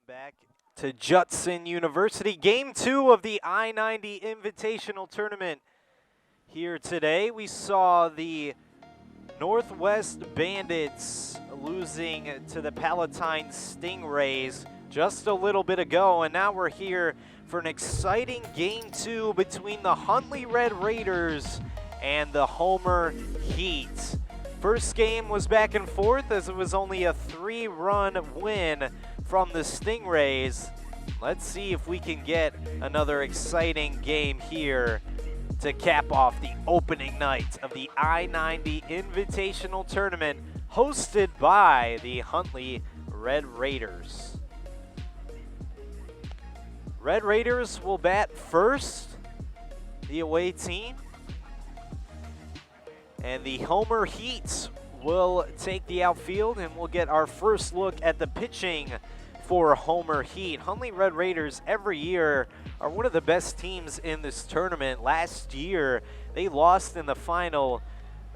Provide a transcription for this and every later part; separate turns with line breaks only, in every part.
back to Judson University. Game 2 of the I-90 Invitational Tournament. Here today, we saw the Northwest Bandits losing to the Palatine Stingrays just a little bit ago, and now we're here for an exciting Game 2 between the Huntley Red Raiders and the Homer Heat. First game was back and forth as it was only a 3-run win from the Stingrays. Let's see if we can get another exciting game here to cap off the opening night of the I-90 Invitational Tournament hosted by the Huntley Red Raiders. Red Raiders will bat first, the away team. And the Homer Heat will take the outfield, and we'll get our first look at the pitching for Homer Heat. Huntley Red Raiders every year are one of the best teams in this tournament. Last year, they lost in the final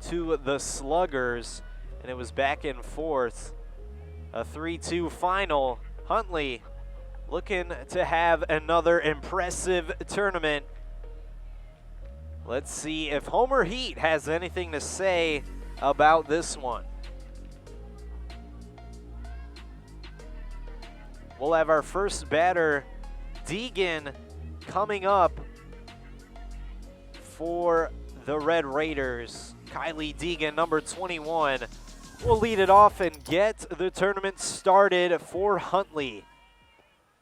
to the Sluggers, and it was back and forth. A 3-2 final. Huntley looking to have another impressive tournament. Let's see if Homer Heat has anything to say about this one. We'll have our first batter, Deegan, coming up for the Red Raiders. Kylie Deegan, number 21, will lead it off and get the tournament started for Huntley.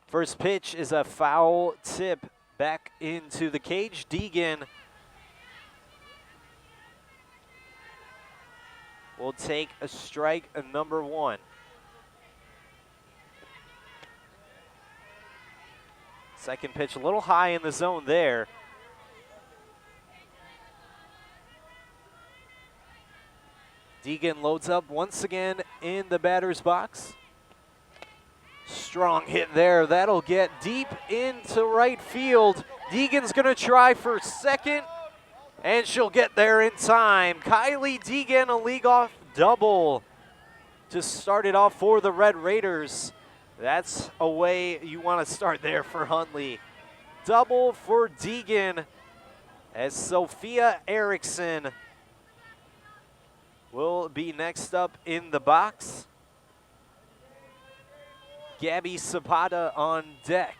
First pitch is a foul tip back into the cage. Deegan will take a strike, number 1. Second pitch a little high in the zone there. Deegan loads up once again in the batter's box. Strong hit there. That'll get deep into right field. Deegan's going to try for second, and she'll get there in time. Kylie Deegan, a league-off double to start it off for the Red Raiders. That's a way you want to start there for Huntley. Double for Deegan as Sophia Erickson will be next up in the box. Gabby Zapata on deck.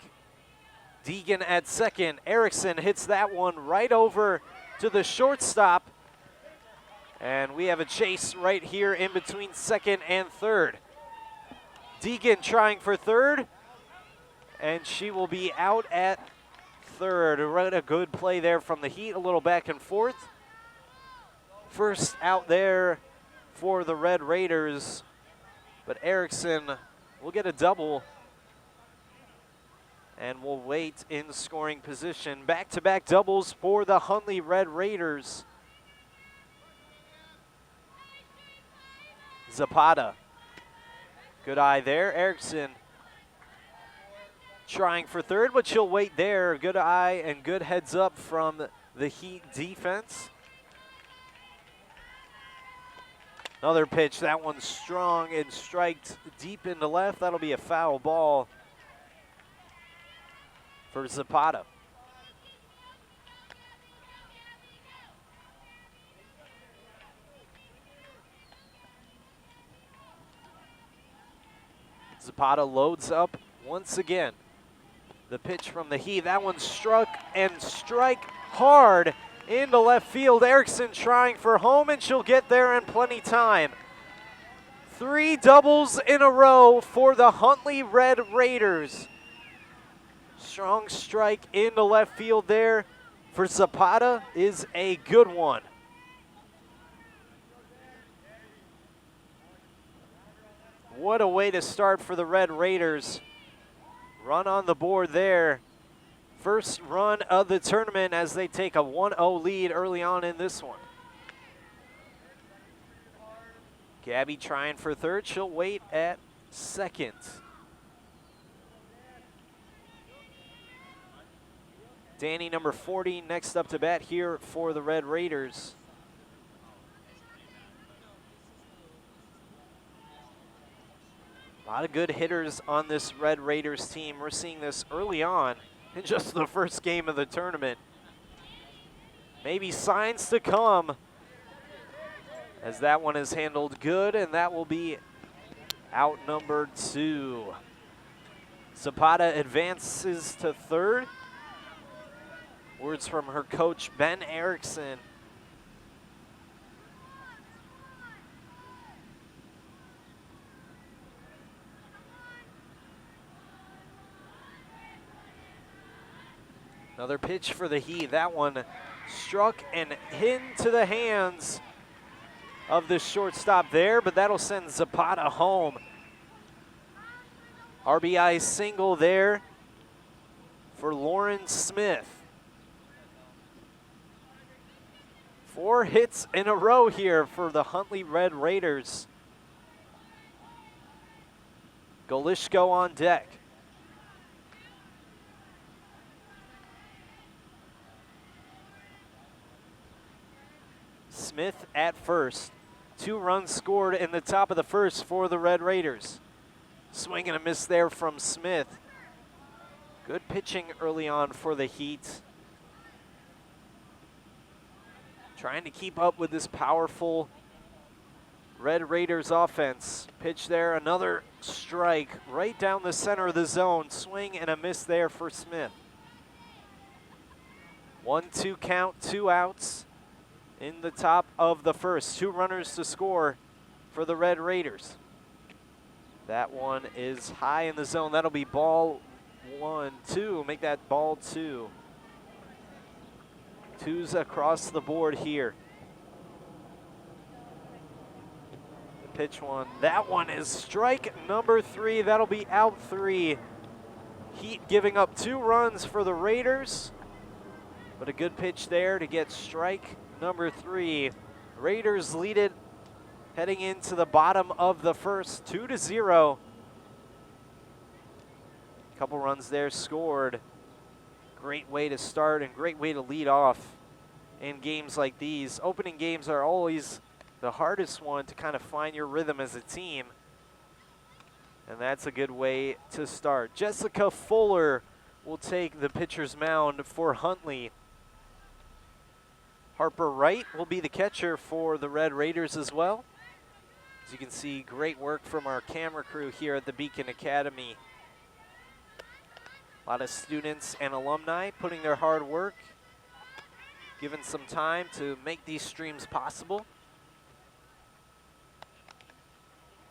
Deegan at second. Erickson hits that one right over to the shortstop. And we have a chase right here in between second and third. Deegan trying for third, and she will be out at third. Right, a good play there from the Heat, a little back and forth. First out there for the Red Raiders, but Erickson will get a double and will wait in scoring position. Back-to-back doubles for the Huntley Red Raiders. Zapata. Good eye there. Erickson trying for third, but she'll wait there. Good eye and good heads up from the Heat defense. Another pitch. That one's strong and striked deep into left. That'll be a foul ball for Zapata. Zapata loads up once again. The pitch from the Heat. That one struck and strike hard into left field. Erickson trying for home, and she'll get there in plenty time. 3 doubles in a row for the Huntley Red Raiders. Strong strike into left field there for Zapata is a good one. What a way to start for the Red Raiders. Run on the board there. First run of the tournament as they take a 1-0 lead early on in this one. Gabby trying for third. She'll wait at second. Danny, number 40, next up to bat here for the Red Raiders. A lot of good hitters on this Red Raiders team. We're seeing this early on in just the first game of the tournament. Maybe signs to come as that one is handled good, and that will be outnumbered 2. Zapata advances to third. Words from her coach, Ben Erickson. Another pitch for the Heat. That one struck and into the hands of the shortstop there, but that'll send Zapata home. RBI single there for Lauren Smith. 4 hits in a row here for the Huntley Red Raiders. Golishko on deck. Smith at first. 2 runs scored in the top of the first for the Red Raiders. Swing and a miss there from Smith. Good pitching early on for the Heat. Trying to keep up with this powerful Red Raiders offense. Pitch there, another strike right down the center of the zone. Swing and a miss there for Smith. 1-2 count, 2 outs in the top of the first. 2 runners to score for the Red Raiders. That one is high in the zone. That'll be ball 1, 2. Make that ball 2. 2s across the board here. The pitch one. That one is strike number 3. That'll be out 3. Heat giving up 2 runs for the Raiders, but a good pitch there to get strike number 3. Raiders lead it heading into the bottom of the first, 2-0. Couple runs there scored. Great way to start and great way to lead off in games like these. Opening games are always the hardest one to kind of find your rhythm as a team, and that's a good way to start. Jessica Fuller will take the pitcher's mound for Huntley. Harper Wright will be the catcher for the Red Raiders as well. As you can see, great work from our camera crew here at the Beacon Academy. A lot of students and alumni putting their hard work, given some time to make these streams possible.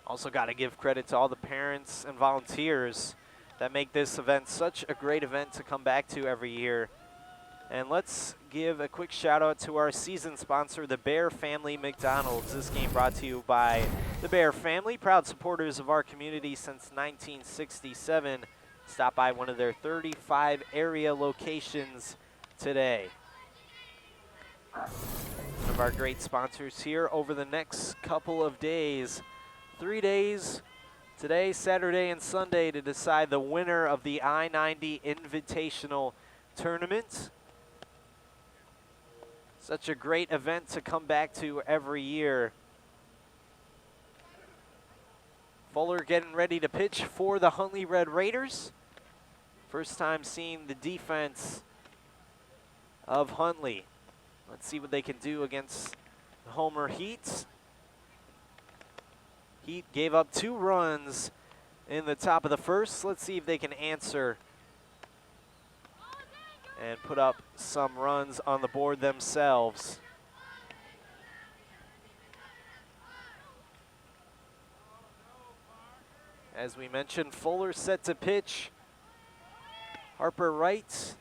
Also got to give credit to all the parents and volunteers that make this event such a great event to come back to every year. And let's give a quick shout out to our season sponsor, the Bear Family McDonald's. This game brought to you by the Bear Family, proud supporters of our community since 1967. Stop by one of their 35 area locations today. One of our great sponsors here over the next couple of days. 3 days, today, Saturday, and Sunday, to decide the winner of the I-90 Invitational Tournament. Such a great event to come back to every year. Fuller getting ready to pitch for the Huntley Red Raiders. First time seeing the defense of Huntley. Let's see what they can do against the Homer Heat. Heat gave up 2 runs in the top of the first. Let's see if they can answer and put up some runs on the board themselves. As we mentioned, Fuller set to pitch. Harper Wright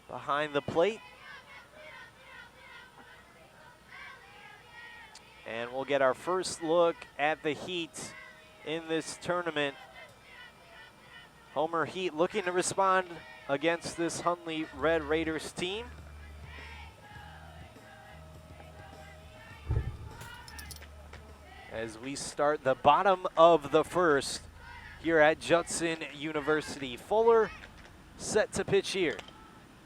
behind the plate. And we'll get our first look at the Heat in this tournament. Homer Heat looking to respond against this Huntley Red Raiders team. As we start the bottom of the first here at Judson University. Fuller set to pitch here.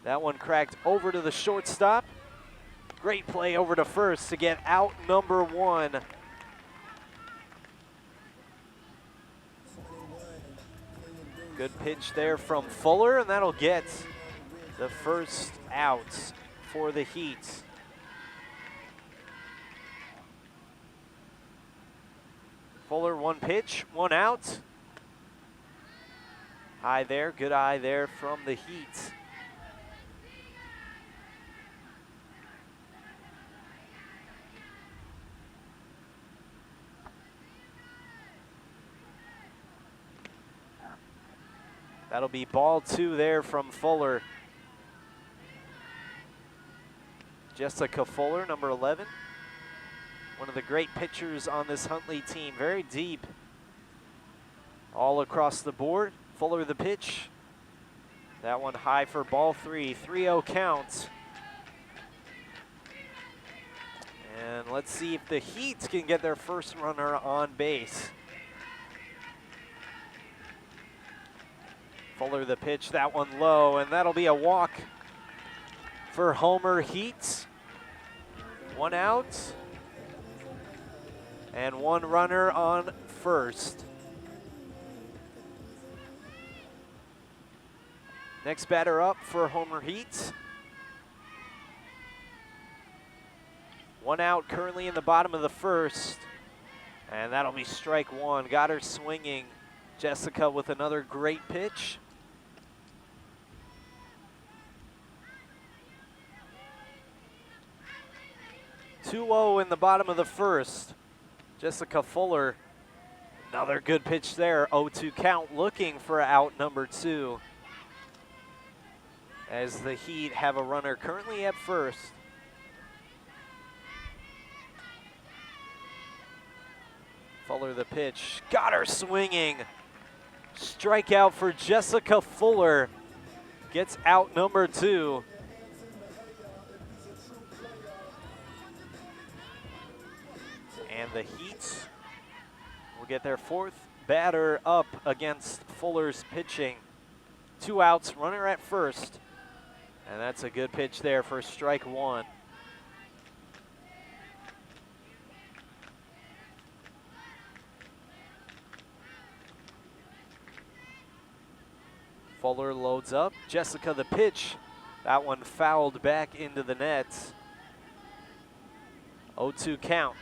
That one cracked over to the shortstop. Great play over to first to get out number 1. Good pitch there from Fuller, and that'll get the first out for the Heat. Fuller, one pitch, one out. High there, good eye there from the Heat. That'll be ball 2 there from Fuller. Jessica Fuller, number 11. One of the great pitchers on this Huntley team, very deep all across the board. Fuller the pitch. That one high for ball 3, 3-0 count. And let's see if the Heat can get their first runner on base. Fuller the pitch, that one low, and that'll be a walk for Homer Heat. One out, and one runner on first. Next batter up for Homer Heat. One out currently in the bottom of the first, and that'll be strike 1. Got her swinging. Jessica with another great pitch. 2-0 in the bottom of the first. Jessica Fuller, another good pitch there. 0-2 count, looking for out number 2. As the Heat have a runner currently at first. Fuller the pitch, got her swinging. Strikeout for Jessica Fuller. Gets out number 2. And the Heat will get their 4th batter up against Fuller's pitching. 2 outs, runner at first. And that's a good pitch there for strike 1. Fuller loads up. Jessica the pitch. That one fouled back into the net. 0-2 count.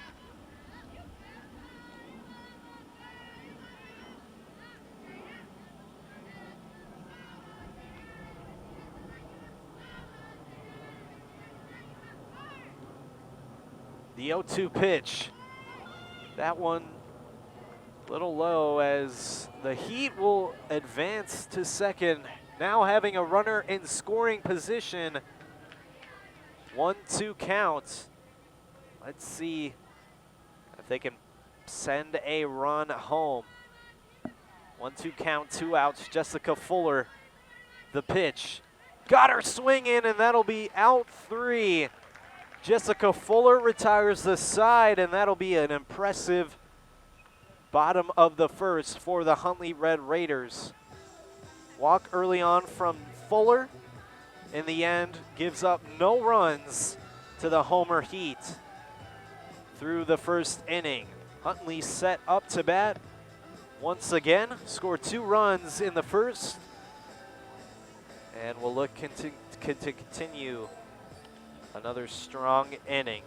The 0-2 pitch. That one a little low as the Heat will advance to second. Now having a runner in scoring position. 1-2 count. Let's see if they can send a run home. 1-2 count, 2 outs. Jessica Fuller, the pitch. Got her swinging, and that'll be out 3. Jessica Fuller retires the side, and that'll be an impressive bottom of the first for the Huntley Red Raiders. Walk early on from Fuller. In the end, gives up no runs to the Homer Heat through the first inning. Huntley set up to bat once again, scored 2 runs in the first, and will look to continue another strong inning.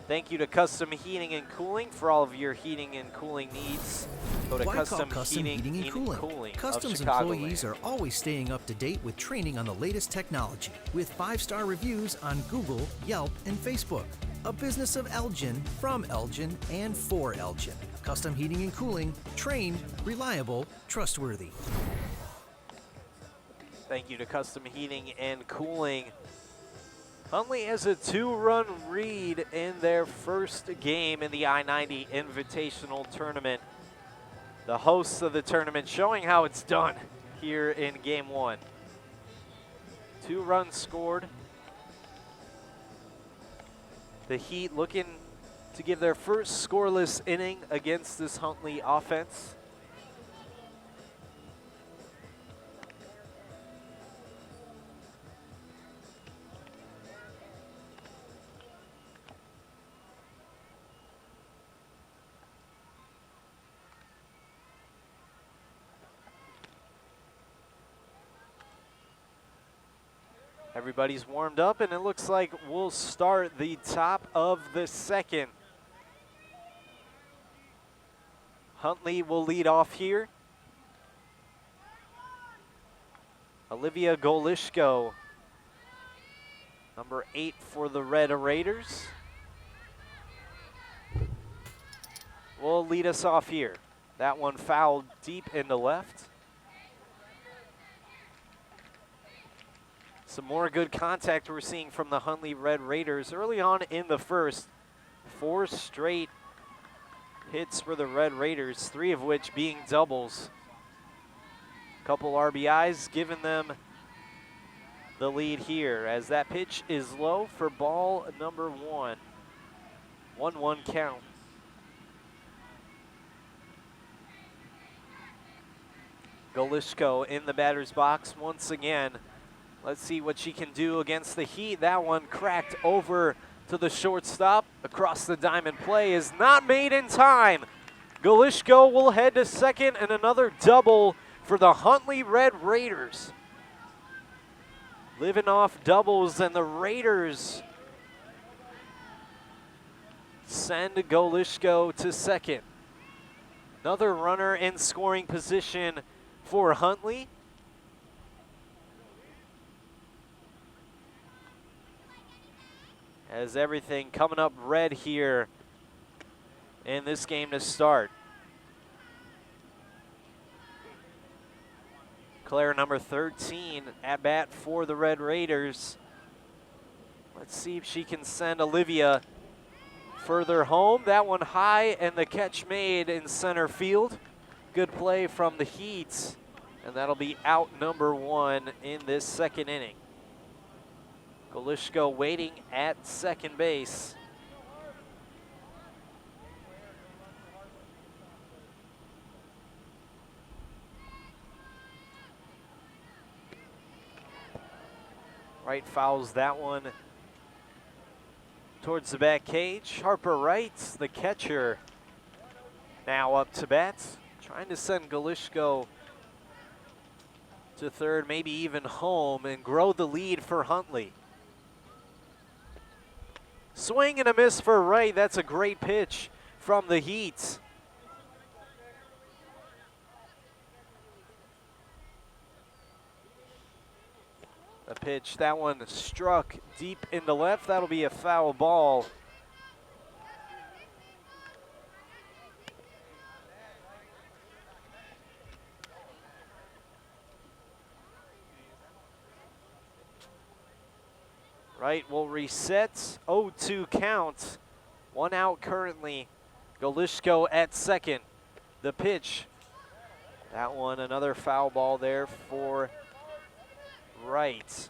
Thank you to Custom Heating and Cooling for all of your heating and cooling needs. Go to Custom Heating and Cooling.
Customs employees are always staying up to date with training on the latest technology, with 5-star reviews on Google, Yelp, and Facebook. A business of Elgin, from Elgin, and for Elgin. Custom Heating and Cooling, trained, reliable, trustworthy.
Thank you to Custom Heating and Cooling. Huntley has a 2-run lead in their first game in the I-90 Invitational Tournament. The hosts of the tournament showing how it's done here in Game 1. 2 runs scored. The Heat looking to give their first scoreless inning against this Huntley offense. Everybody's warmed up, and it looks like we'll start the top of the second. Huntley will lead off here. Olivia Golishko, number 8 for the Red Raiders, will lead us off here. That one fouled deep into left. Some more good contact we're seeing from the Huntley Red Raiders early on in the first. 4 straight hits for the Red Raiders, 3 of which being doubles. Couple RBIs giving them the lead here as that pitch is low for ball number 1. 1-1 count. Golishko in the batter's box once again. Let's see what she can do against the heat. That one cracked over to the shortstop. Across the diamond, play is not made in time. Golishko will head to second, and another double for the Huntley Red Raiders. Living off doubles, and the Raiders send Golishko to second. Another runner in scoring position for Huntley. As everything coming up red here in this game to start. Claire, number 13, at bat for the Red Raiders. Let's see if she can send Olivia further home. That one high, and the catch made in center field. Good play from the Heat, and that'll be out number 1 in this second inning. Golishko waiting at second base. Right fouls that one towards the back cage. Harper Wright, the catcher, now up to bat. Trying to send Golishko to third, maybe even home, and grow the lead for Huntley. Swing and a miss for Wright. That's a great pitch from the Heat. A pitch, that one struck deep into left. That'll be a foul ball. Wright will reset. 0-2 count. 1 out currently. Golishko at second. The pitch. That one, another foul ball there for Wright.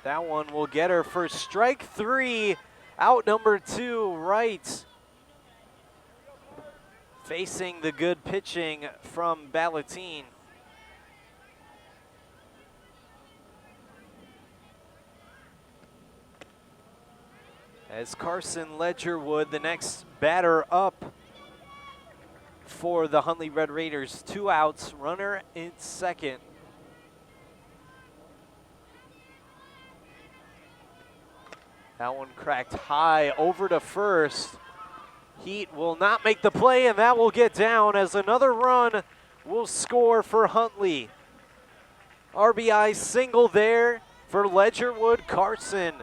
That one will get her for strike 3. Out number 2, Wright. Facing the good pitching from Ballatine. As Carson Ledgerwood, the next batter up for the Huntley Red Raiders. 2 outs, runner in second. That one cracked high over to first. Heat will not make the play, and that will get down as another run will score for Huntley. RBI single there for Ledgerwood. Carson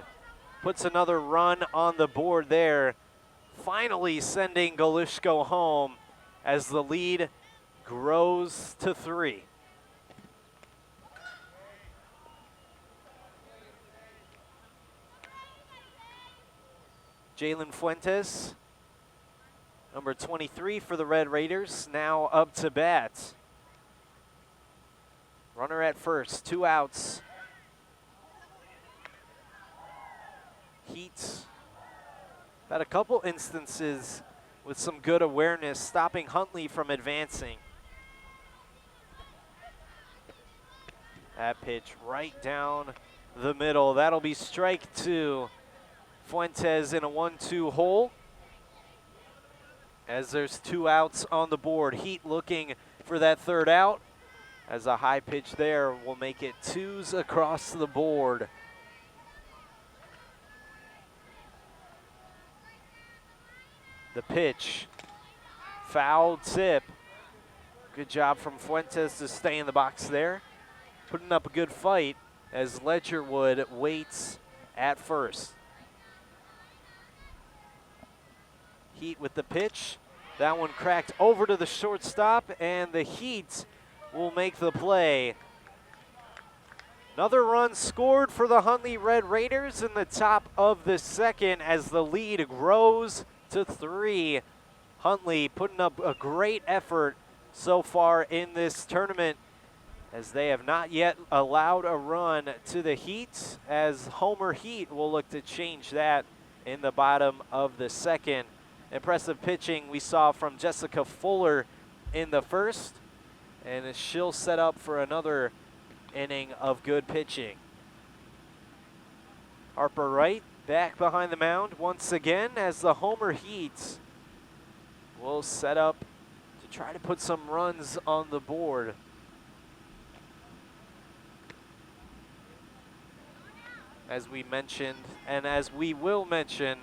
puts another run on the board there, finally sending Golishko home as the lead grows to 3. Jalen Fuentes, number 23 for the Red Raiders, now up to bat. Runner at first, 2 outs. Heat had a couple instances with some good awareness, stopping Huntley from advancing. That pitch right down the middle. That'll be strike 2 Fuentes in a 1-2 hole. As there's 2 outs on the board. Heat looking for that 3rd out. As a high pitch there will make it 2s across the board. The pitch, foul tip. Good job from Fuentes to stay in the box there. Putting up a good fight as Ledgerwood waits at first. Heat with the pitch. That one cracked over to the shortstop, and the Heat will make the play. Another run scored for the Huntley Red Raiders in the top of the 2nd as the lead grows to 3. Huntley putting up a great effort so far in this tournament as they have not yet allowed a run to the Heat, as Homer Heat will look to change that in the bottom of the 2nd. Impressive pitching we saw from Jessica Fuller in the 1st, and she'll set up for another inning of good pitching. Harper Wright back behind the mound once again as the Homer Heat will set up to try to put some runs on the board. As we mentioned, and as we will mention,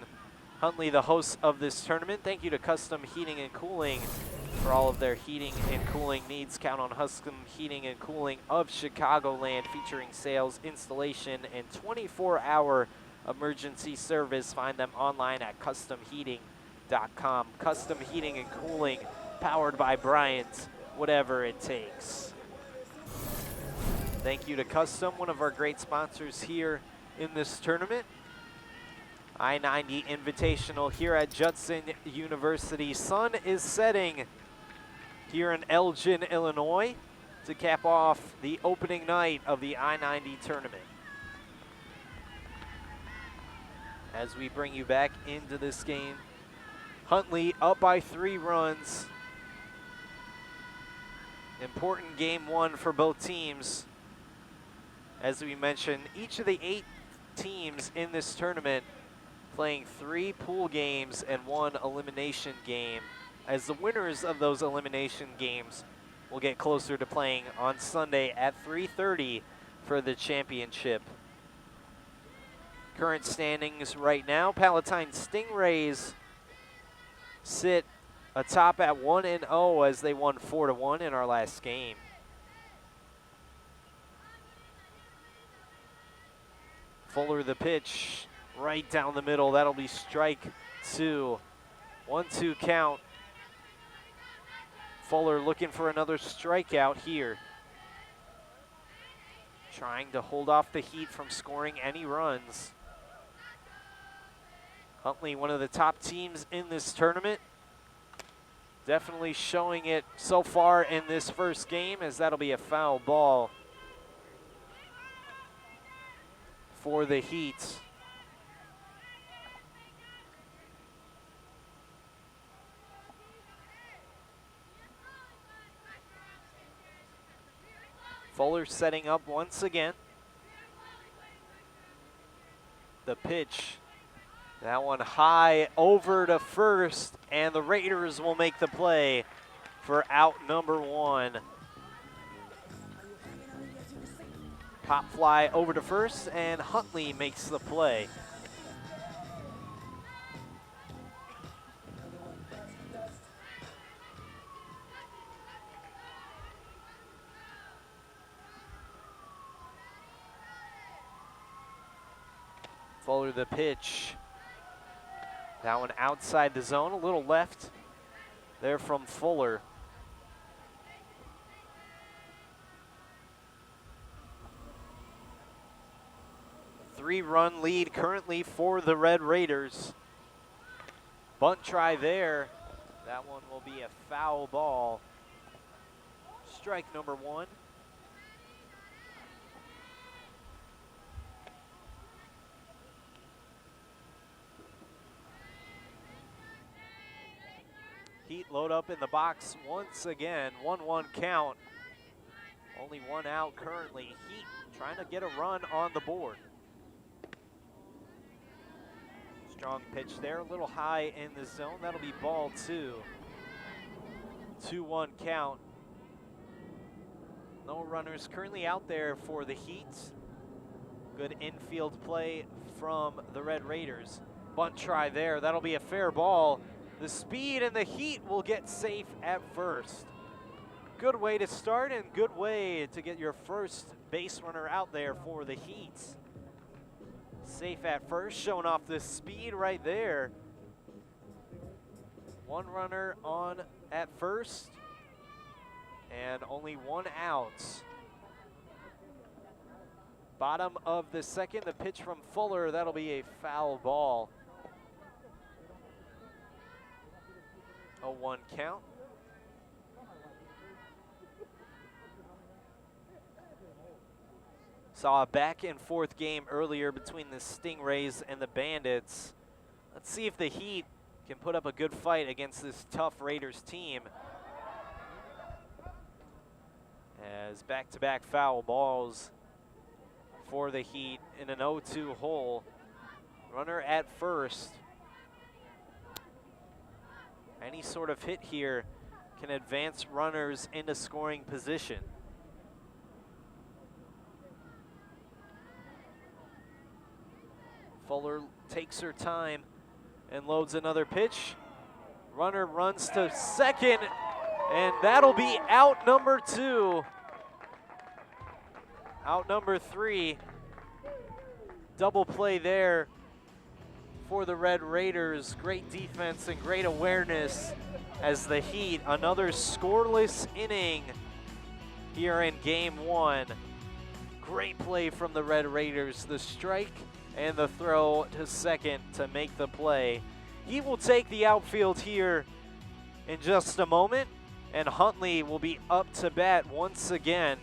Huntley, the host of this tournament. Thank you to Custom Heating and Cooling for all of their heating and cooling needs. Count on Custom Heating and Cooling of Chicagoland, featuring sales, installation, and 24-hour emergency service. Find them online at customheating.com. Custom Heating and Cooling, powered by Bryant, whatever it takes. Thank you to Custom, one of our great sponsors here in this tournament. I-90 Invitational here at Judson University. Sun is setting here in Elgin, Illinois, to cap off the opening night of the I-90 tournament. As we bring you back into this game, Huntley up by 3 runs. Important game 1 for both teams. As we mentioned, each of the 8 teams in this tournament playing 3 pool games and 1 elimination game, as the winners of those elimination games will get closer to playing on Sunday at 3:30 for the championship. Current standings right now, Palatine Stingrays sit atop at 1-0 as they won 4-1 in our last game. Fuller the pitch, right down the middle. That'll be strike 2. 1-2 count. Fuller looking for another strikeout here. Trying to hold off the Heat from scoring any runs. Huntley, one of the top teams in this tournament. Definitely showing it so far in this first game, as that'll be a foul ball for the Heat. Fuller setting up once again. The pitch, that one high over to first, and the Raiders will make the play for out number 1. Pop fly over to first, and Huntley makes the play. Fuller the pitch. That one outside the zone, a little left there from Fuller. Three-run lead currently for the Red Raiders. Bunt try there. That one will be a foul ball. Strike number 1. Heat load up in the box once again. 1-1 count. Only 1 out currently. Heat trying to get a run on the board. Strong pitch there, a little high in the zone. That'll be ball 2. 2-1 count. No runners currently out there for the Heat. Good infield play from the Red Raiders. Bunt try there, that'll be a fair ball. The speed and the Heat will get safe at first. Good way to start and good way to get your first base runner out there for the Heat. Safe at first, showing off the speed right there. One runner on at first and only one out. Bottom of the second, the pitch from Fuller, that'll be a foul ball. 0-1 count. Saw a back and forth game earlier between the Stingrays and the Bandits. Let's see if the Heat can put up a good fight against this tough Raiders team. As back-to-back foul balls for the Heat in an 0-2 hole. Runner at first. Any sort of hit here can advance runners into scoring position. Fuller takes her time and loads another pitch. Runner runs to second, and that'll be out number 2. Out number 3. Double play there for the Red Raiders. Great defense and great awareness as the Heat, another scoreless inning here in game 1. Great play from the Red Raiders. The strike and the throw to second to make the play. He will take the outfield here in just a moment, and Huntley will be up to bat once again.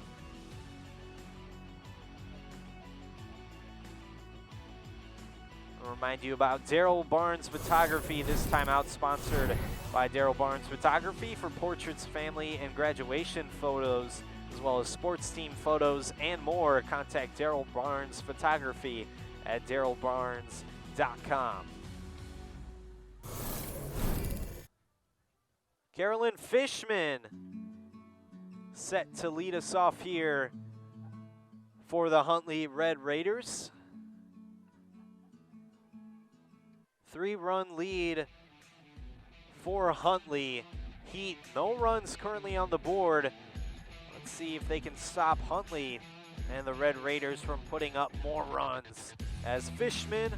I'll remind you about Daryl Barnes Photography, this time out sponsored by Daryl Barnes Photography for portraits, family, and graduation photos, as well as sports team photos and more. Contact Daryl Barnes Photography at darylbarnes.com. Carolyn Fishman set to lead us off here for the Huntley Red Raiders. 3-run lead for Huntley. Heat, no runs currently on the board. Let's see if they can stop Huntley and the Red Raiders from putting up more runs, as Fishman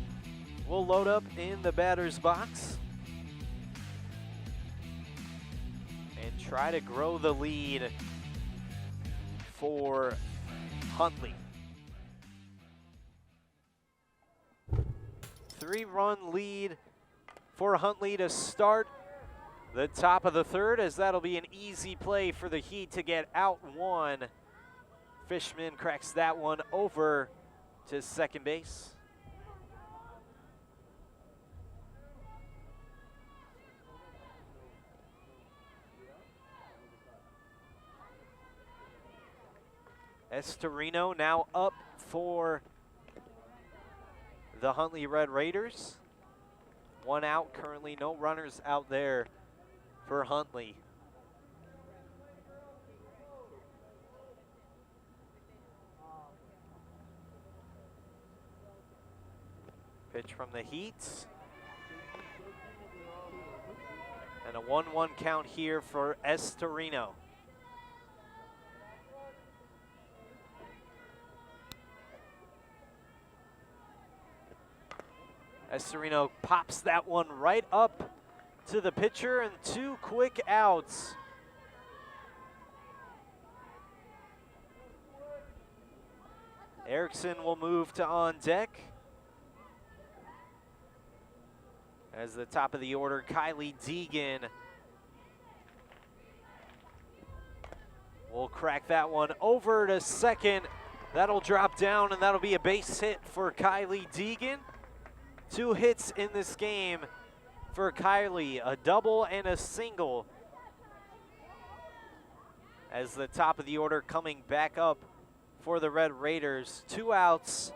will load up in the batter's box and try to grow the lead for Huntley. 3-run lead for Huntley to start the top of the third, as that'll be an easy play for the Heat to get out 1. Fishman cracks that one over to second base. Estorino now up for the Huntley Red Raiders. 1 out currently, no runners out there for Huntley. Pitch from the Heat. And a 1-1 count here for Estorino. Estorino pops that one right up to the pitcher, and 2 quick outs. Erickson will move to on deck. As the top of the order, Kylie Deegan will crack that one over to second. That'll drop down, and that'll be a base hit for Kylie Deegan. 2 hits in this game for Kylie, a double and a single. As the top of the order coming back up for the Red Raiders. 2 outs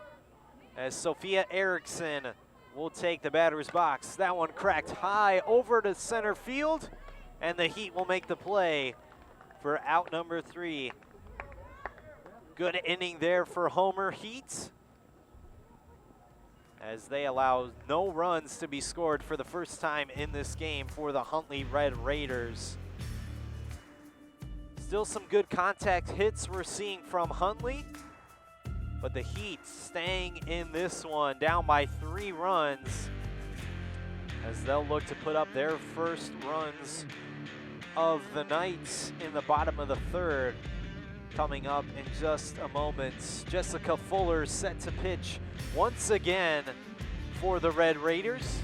as Sophia Erickson will take the batter's box. That one cracked high over to center field, and the Heat will make the play for out number 3. Good inning there for Homer Heat, as they allow no runs to be scored for the first time in this game for the Huntley Red Raiders. Still some good contact hits we're seeing from Huntley, but the Heat staying in this one, down by 3 runs, as they'll look to put up their first runs of the night in the bottom of the 3rd. Coming up in just a moment, Jessica Fuller set to pitch once again for the Red Raiders.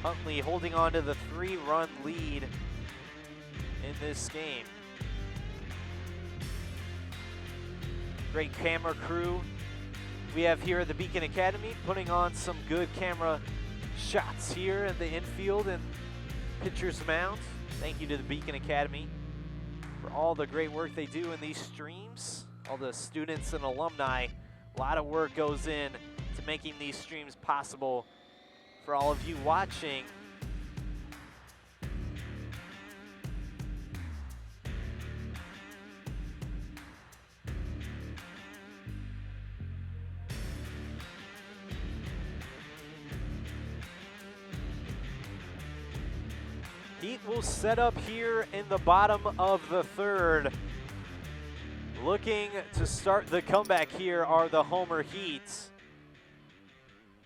Huntley holding on to the 3-run lead in this game. Great camera crew we have here at the Beacon Academy, putting on some good camera shots here in the infield and pitcher's mound. Thank you to the Beacon Academy for all the great work they do in these streams. All the students and alumni, a lot of work goes in to making these streams possible for all of you watching. Heat will set up here in the bottom of the 3rd. Looking to start the comeback here are the Homer Heat,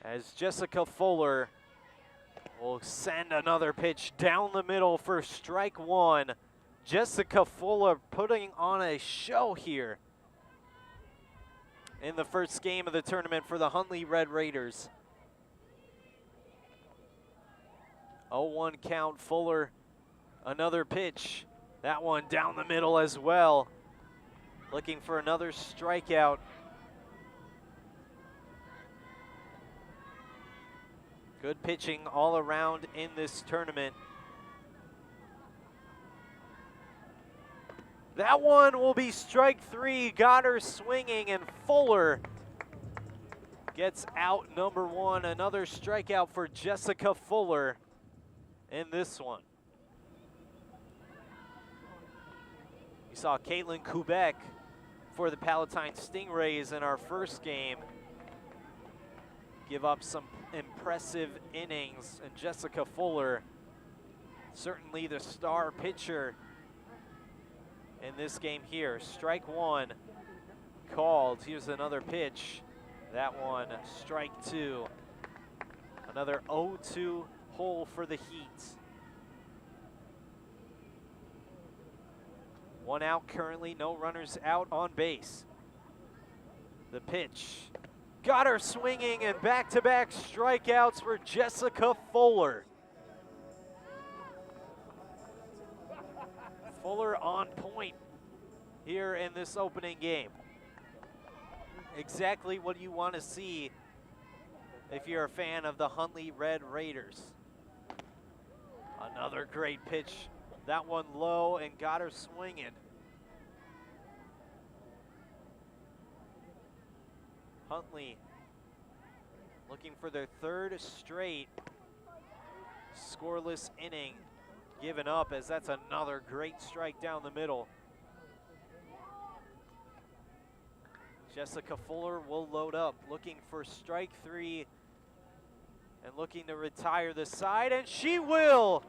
as Jessica Fuller will send another pitch down the middle for strike 1. Jessica Fuller putting on a show here in the first game of the tournament for the Huntley Red Raiders. 0-1 count. Fuller, another pitch. That one down the middle as well. Looking for another strikeout. Good pitching all around in this tournament. That one will be strike 3. Got her swinging, and Fuller gets out number 1. Another strikeout for Jessica Fuller in this one. We saw Caitlin Kubek for the Palatine Stingrays in our first game give up some impressive innings, and Jessica Fuller, certainly the star pitcher in this game here. Strike 1 called. Here's another pitch. That one, strike 2. Another 0-2 hole for the Heat. 1 out currently, no runners out on base. The pitch. Got her swinging, and back-to-back strikeouts for Jessica Fuller. Fuller on point here in this opening game. Exactly what you want to see if you're a fan of the Huntley Red Raiders. Another great pitch. That one low and got her swinging. Huntley looking for their 3rd straight scoreless inning given up, as that's another great strike down the middle. Jessica Fuller will load up, looking for strike 3 and looking to retire the side, and she will.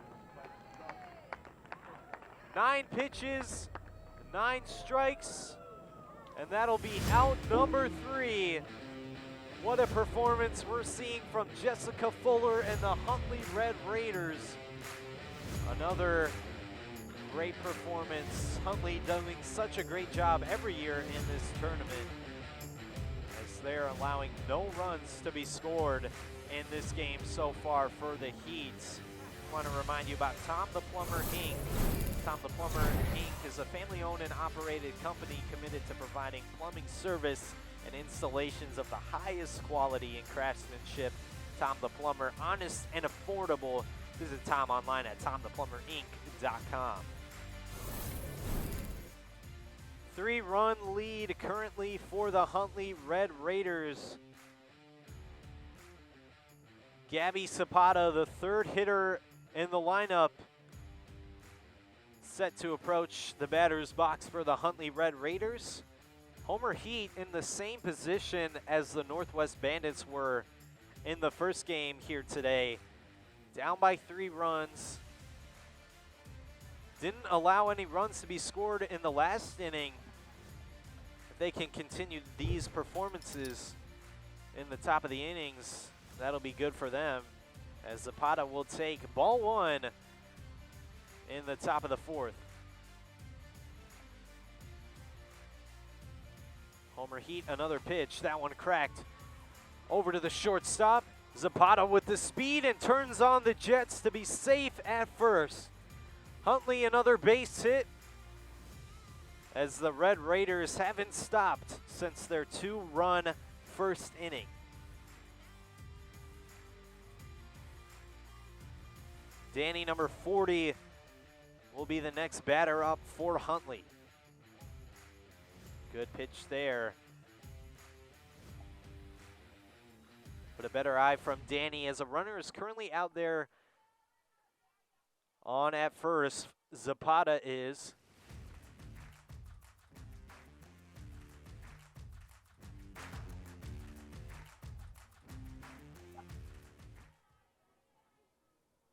9 pitches, 9 strikes, and that'll be out number 3. What a performance we're seeing from Jessica Fuller and the Huntley Red Raiders. Another great performance. Huntley doing such a great job every year in this tournament, as they're allowing no runs to be scored in this game so far for the Heat. I want to remind you about Tom the Plumber Inc. Tom the Plumber Inc. is a family-owned and operated company committed to providing plumbing service and installations of the highest quality and craftsmanship. Tom the Plumber, honest and affordable. Visit Tom online at tomtheplumber.inc.com. 3-run lead currently for the Huntley Red Raiders. Gabby Zapata, the third hitter in the lineup, set to approach the batter's box for the Huntley Red Raiders. Homer Heat in the same position as the Northwest Bandits were in the first game here today. Down by 3 runs. Didn't allow any runs to be scored in the last inning. If they can continue these performances in the top of the innings, that'll be good for them, as Zapata will take ball 1 in the top of the 4th. Homer Heat, another pitch. That one cracked over to the shortstop. Zapata with the speed and turns on the Jets to be safe at first. Huntley, another base hit, as the Red Raiders haven't stopped since their 2-run first inning. Danny, number 40, will be the next batter up for Huntley. Good pitch there. But a better eye from Danny, as a runner is currently out there on at first. Zapata is.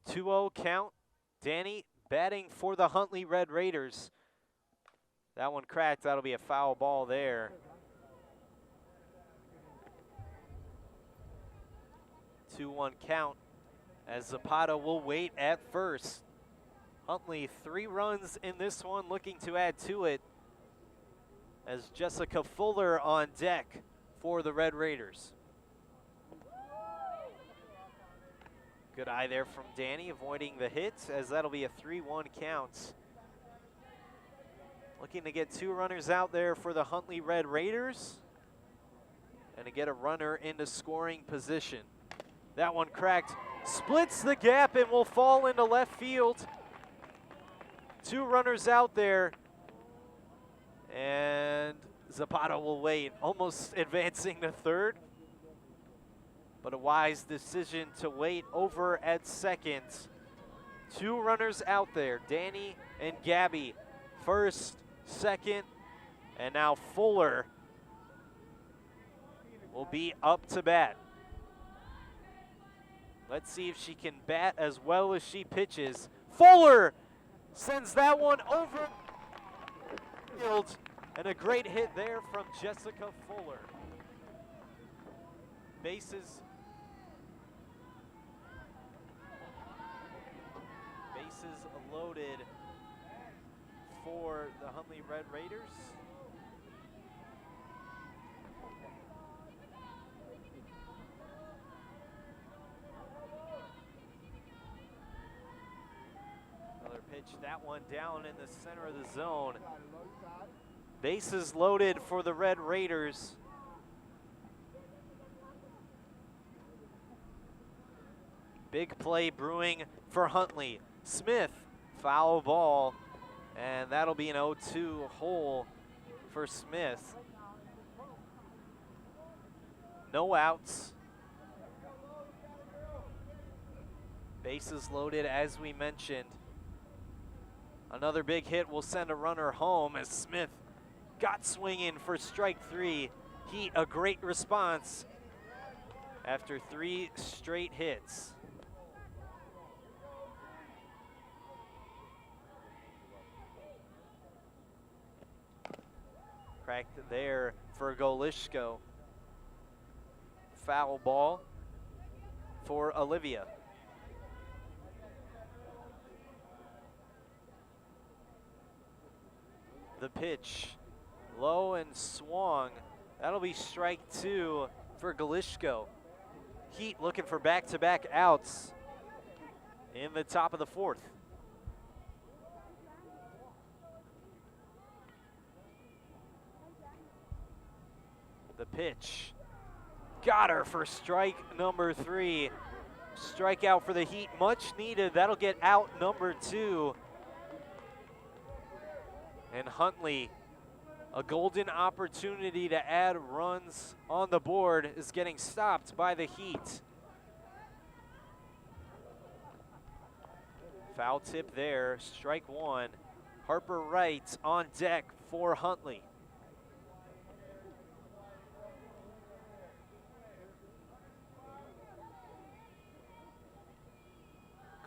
Two-0 count. Danny batting for the Huntley Red Raiders. That one cracked. That'll be a foul ball there. 2-1 count, as Zapata will wait at first. Huntley 3 runs in this one, looking to add to it, as Jessica Fuller on deck for the Red Raiders. Good eye there from Danny, avoiding the hits, as that'll be a 3-1 count. Looking to get 2 runners out there for the Huntley Red Raiders, and to get a runner into scoring position. That one cracked, splits the gap, and will fall into left field. 2 runners out there, and Zapata will wait, almost advancing to third. But a wise decision to wait over at second. 2 runners out there, Danny and Gabby, first, second, and now Fuller will be up to bat. Let's see if she can bat as well as she pitches. Fuller sends that one over field, and a great hit there from Jessica Fuller. Bases loaded for the Huntley Red Raiders. Another pitch, that one down in the center of the zone. Bases loaded for the Red Raiders. Big play brewing for Huntley. Smith, foul ball, and that'll be an 0-2 hole for Smith. No outs. Bases loaded, as we mentioned. Another big hit will send a runner home, as Smith got swinging for strike 3. Heat, a great response after 3 straight hits. Cracked there for Golishko. Foul ball for Olivia. The pitch, low and swung. That'll be strike 2 for Golishko. Heat looking for back-to-back outs in the top of the 4th. The pitch, got her for strike number 3. Strikeout for the Heat, much needed. That'll get out number 2. And Huntley, a golden opportunity to add runs on the board, is getting stopped by the Heat. Foul tip there, strike one. Harper Wright on deck for Huntley.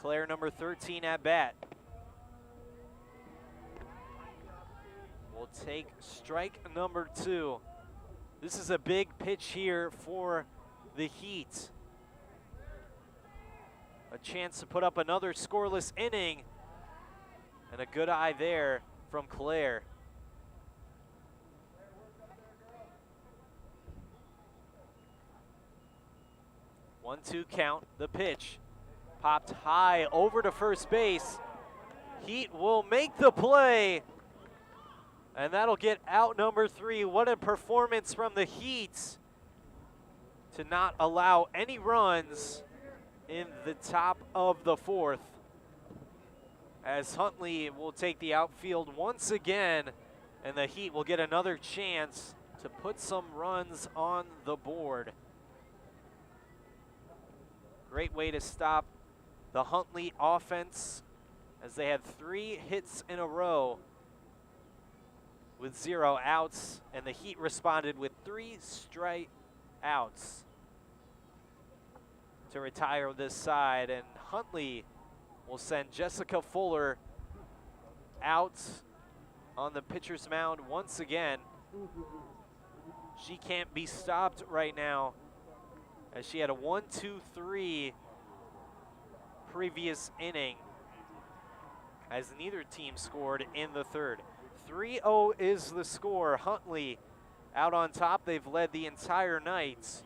Claire, number 13 at bat. Will take strike number two. This is a big pitch here for the Heat. A chance to put up another scoreless inning. And a good eye there from Claire. One-two count, the pitch. Popped high over to first base. Heat will make the play. And that'll get out number three. What a performance from the Heat to not allow any runs in the top of the fourth. As Huntley will take the outfield once again, and the Heat will get another chance to put some runs on the board. Great way to stop the Huntley offense, as they had 3 hits in a row with 0 outs, and the Heat responded with 3 straight outs to retire this side. And Huntley will send Jessica Fuller out on the pitcher's mound once again. She can't be stopped right now, as she had a 1-2-3 previous inning, as neither team scored in the third. 3-0 is the score. Huntley out on top. They've led the entire night,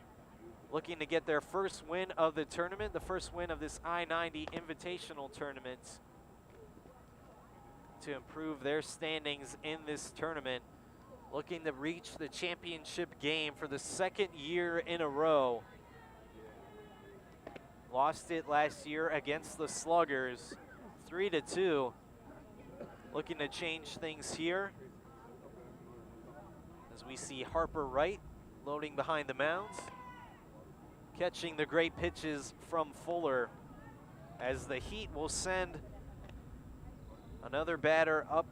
looking to get their first win of the tournament, the first win of this I-90 Invitational Tournament, to improve their standings in this tournament, looking to reach the championship game for the 2nd year in a row. Lost it last year against the Sluggers, 3-2. Looking to change things here, as we see Harper Wright loading behind the mound, catching the great pitches from Fuller, as the Heat will send another batter up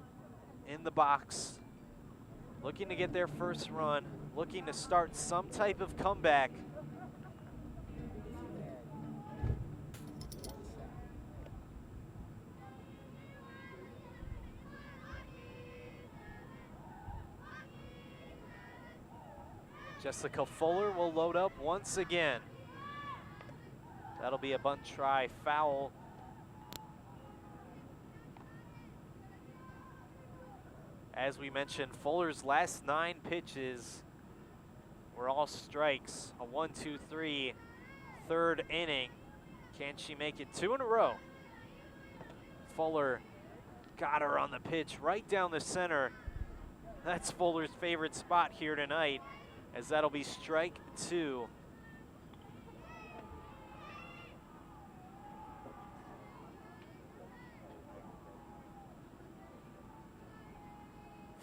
in the box, looking to get their first run, looking to start some type of comeback. Jessica Fuller will load up once again. That'll be a bunt try foul. As we mentioned, Fuller's last 9 pitches were all strikes. A 1-2-3 third inning. Can she make it 2 in a row? Fuller got her on the pitch right down the center. That's Fuller's favorite spot here tonight, as that'll be strike 2.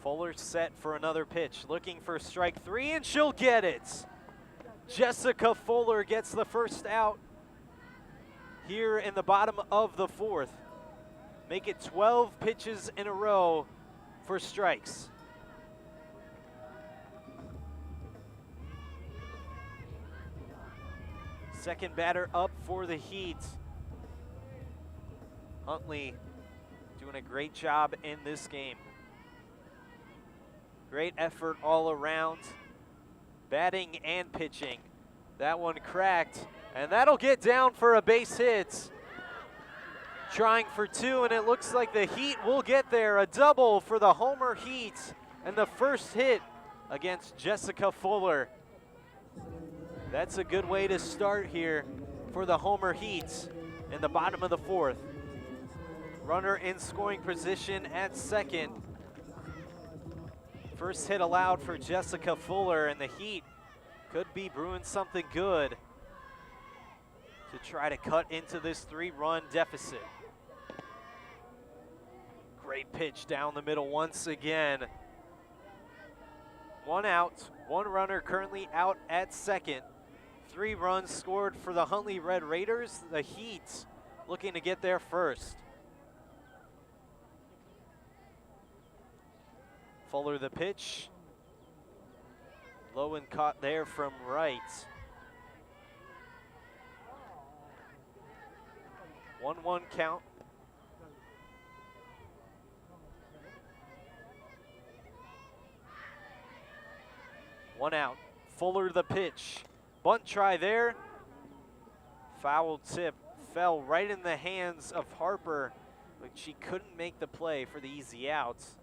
Fuller set for another pitch, looking for strike 3, and she'll get it. Jessica Fuller gets the first out here in the bottom of the 4th. Make it 12 pitches in a row for strikes. Second batter up for the Heat. Huntley doing a great job in this game. Great effort all around, batting and pitching. That one cracked, and that'll get down for a base hit. Trying for 2, and it looks like the Heat will get there. A double for the Homer Heat, and the first hit against Jessica Fuller. That's a good way to start here for the Homer Heat in the bottom of the 4th. Runner in scoring position at second. First hit allowed for Jessica Fuller, and the Heat could be brewing something good to try to cut into this 3-run deficit. Great pitch down the middle once again. 1 out, 1 runner currently out at second. 3 runs scored for the Huntley Red Raiders. The Heat looking to get there first. Fuller the pitch. Low and caught there from right. 1-1 count. One out. Fuller the pitch. Bunt try there. Foul tip fell right in the hands of Harper, but she couldn't make the play for the easy outs.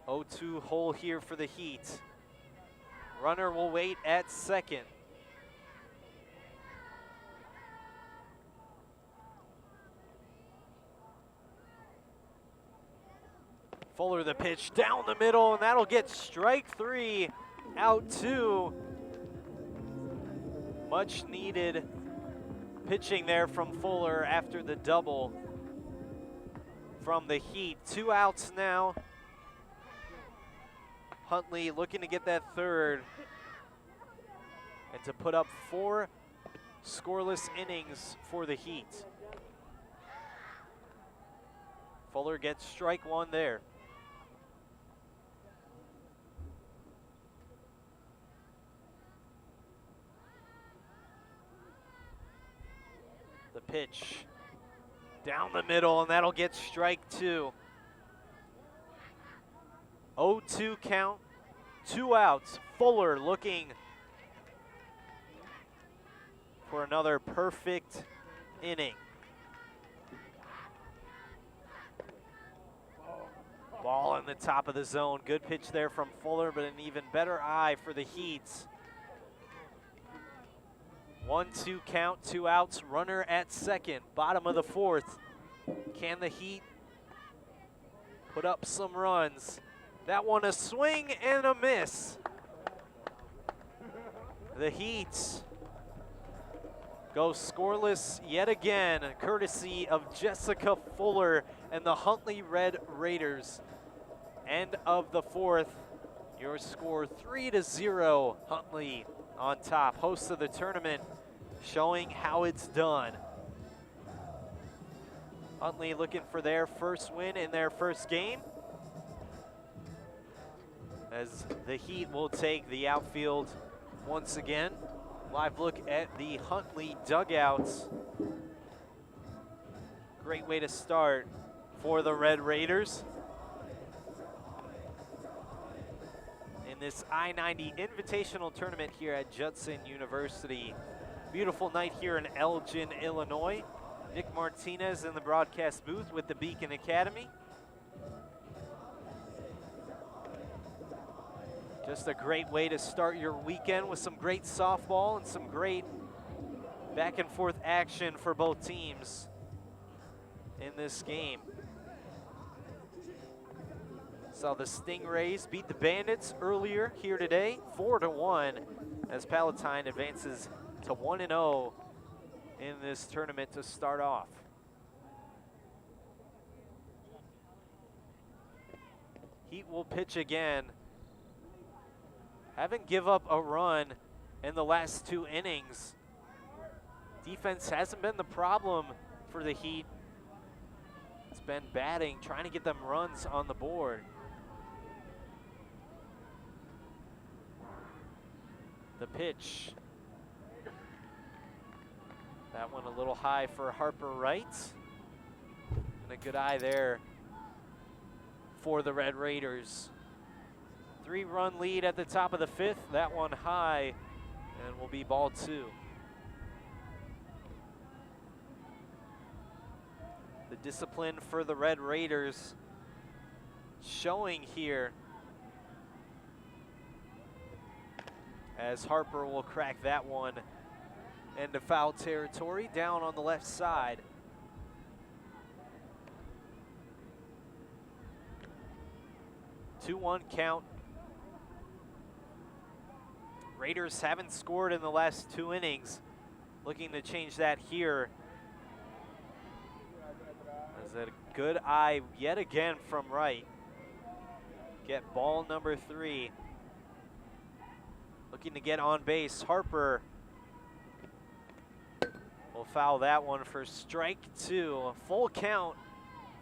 0-2 hole here for the Heat. Runner will wait at second. Fuller the pitch down the middle, and that'll get strike 3, out 2. Much needed pitching there from Fuller after the double from the Heat. 2 outs now. Huntley looking to get that third and to put up 4 scoreless innings for the Heat. Fuller gets strike 1 there. The pitch down the middle, and that'll get strike 2. 0-2 count, 2 outs. Fuller looking for another perfect inning. Ball in the top of the zone. Good pitch there from Fuller, but an even better eye for the Heat. 1-2 count, 2 outs, runner at second, bottom of the 4th. Can the Heat put up some runs? That one a swing and a miss. The Heat go scoreless yet again, courtesy of Jessica Fuller and the Huntley Red Raiders. End of the 4th. Your score 3-0, Huntley on top. Hosts of the tournament showing how it's done. Huntley looking for their first win in their first game, as the Heat will take the outfield once again. Live look at the Huntley dugouts. Great way to start for the Red Raiders in this I-90 Invitational Tournament here at Judson University. Beautiful night here in Elgin, Illinois. Nick Martinez in the broadcast booth with the Beacon Academy. Just a great way to start your weekend with some great softball and some great back and forth action for both teams in this game. Saw the Stingrays beat the Bandits earlier here today, 4-1, as Palatine advances to 1-0 in this tournament to start off. Heat will pitch again. Haven't give up a run in the last 2 innings. Defense hasn't been the problem for the Heat. It's been batting, trying to get them runs on the board. The pitch. That one a little high for Harper Wright. And a good eye there for the Red Raiders. 3-run lead at the top of the 5th. That one high, and will be ball 2. The discipline for the Red Raiders showing here, as Harper will crack that one into foul territory down on the left side. Two-one count. Raiders haven't scored in the last 2 innings. Looking to change that here. As a good eye yet again from Wright. Get ball number 3. Looking to get on base. Harper will foul that one for strike 2. A full count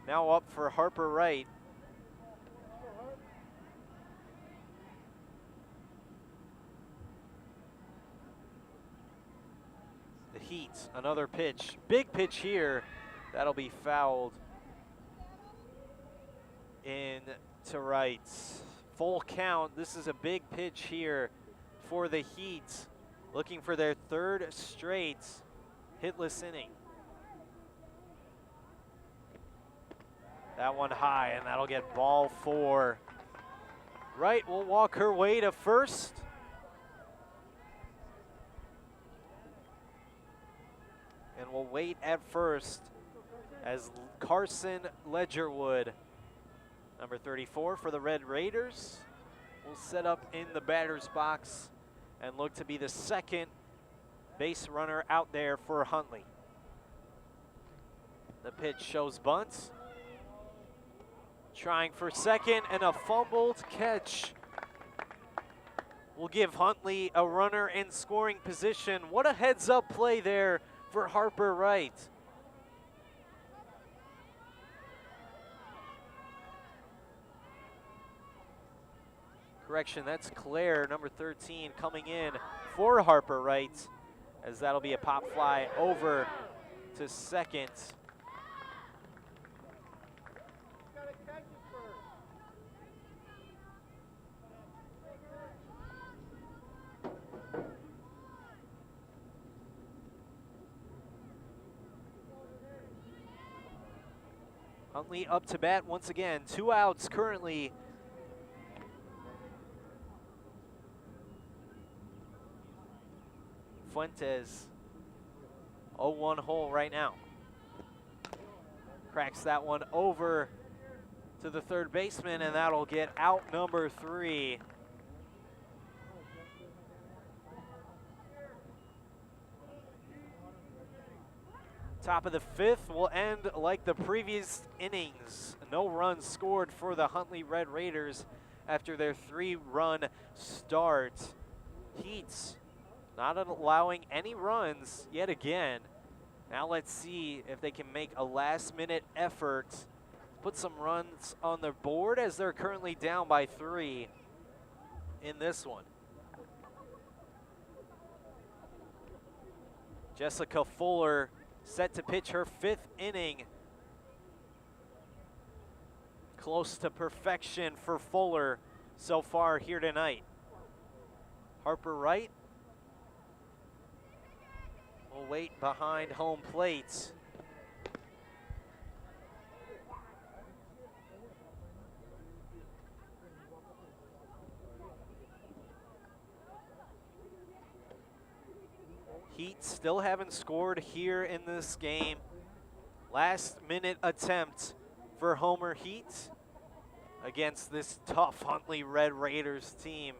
Now up for Harper Wright. The Heat, another pitch. Big pitch here. That'll be fouled in to right. Full count. This is a big pitch here for the Heat, looking for their third straight hitless inning. That one high, and that'll get ball 4. Wright will walk her way to first. And we'll wait at first as Carson Ledgerwood, number 34 for the Red Raiders, will set up in the batter's box and look to be the second base runner out there for Huntley. The pitch shows bunt. Trying for second, and a fumbled catch will give Huntley a runner in scoring position. What a heads-up play there for Harper Wright. Correction, that's Claire, number 13, coming in for Harper Wright, as that'll be a pop fly over to second. Huntley up to bat once again. 2 outs currently. Fuentes, 0-1 hole right now. Cracks that one over to the third baseman, and that'll get out number 3. Top of the 5th will end like the previous innings. No runs scored for the Huntley Red Raiders after their 3-run start. Heats not allowing any runs yet again. Now let's see if they can make a last-minute effort, put some runs on the board, as they're currently down by 3 in this one. Jessica Fuller set to pitch her 5th inning. Close to perfection for Fuller so far here tonight. Harper Wright will wait behind home plate. Heat still haven't scored here in this game. Last minute attempt for Homer Heat against this tough Huntley Red Raiders team.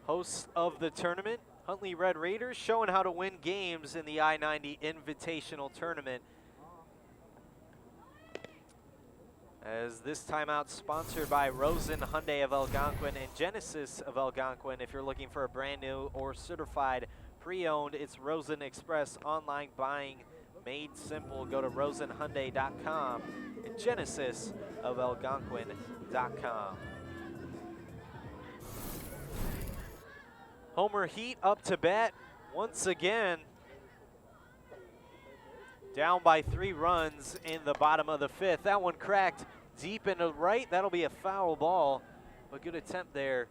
Hosts of the tournament, Huntley Red Raiders, showing how to win games in the I-90 Invitational Tournament. As this timeout sponsored by Rosen Hyundai of Algonquin and Genesis of Algonquin. If you're looking for a brand new or certified pre-owned, it's Rosen Express online buying made simple. Go to rosenhyundai.com and Genesis of Algonquin.com. Homer Heat up to bat once again. Down by 3 runs in the bottom of the 5th. That one cracked deep into right. That'll be a foul ball. A good attempt there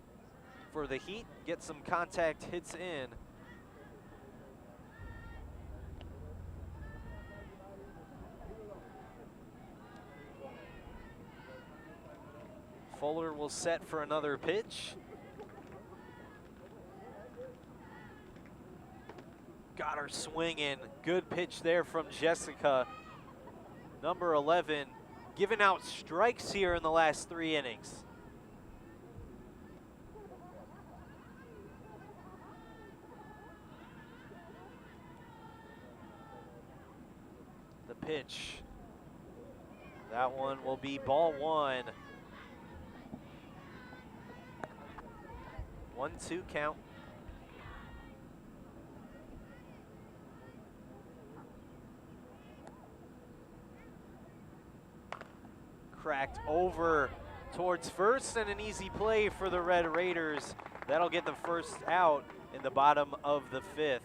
for the Heat. Get some contact hits in. Fuller will set for another pitch. Got her swinging. Good pitch there from Jessica. Number 11, giving out strikes here in the last 3 innings. The pitch. That one will be ball 1. 1-2 count. cracked over towards first, and an easy play for the Red Raiders. That'll get the first out in the bottom of the 5th.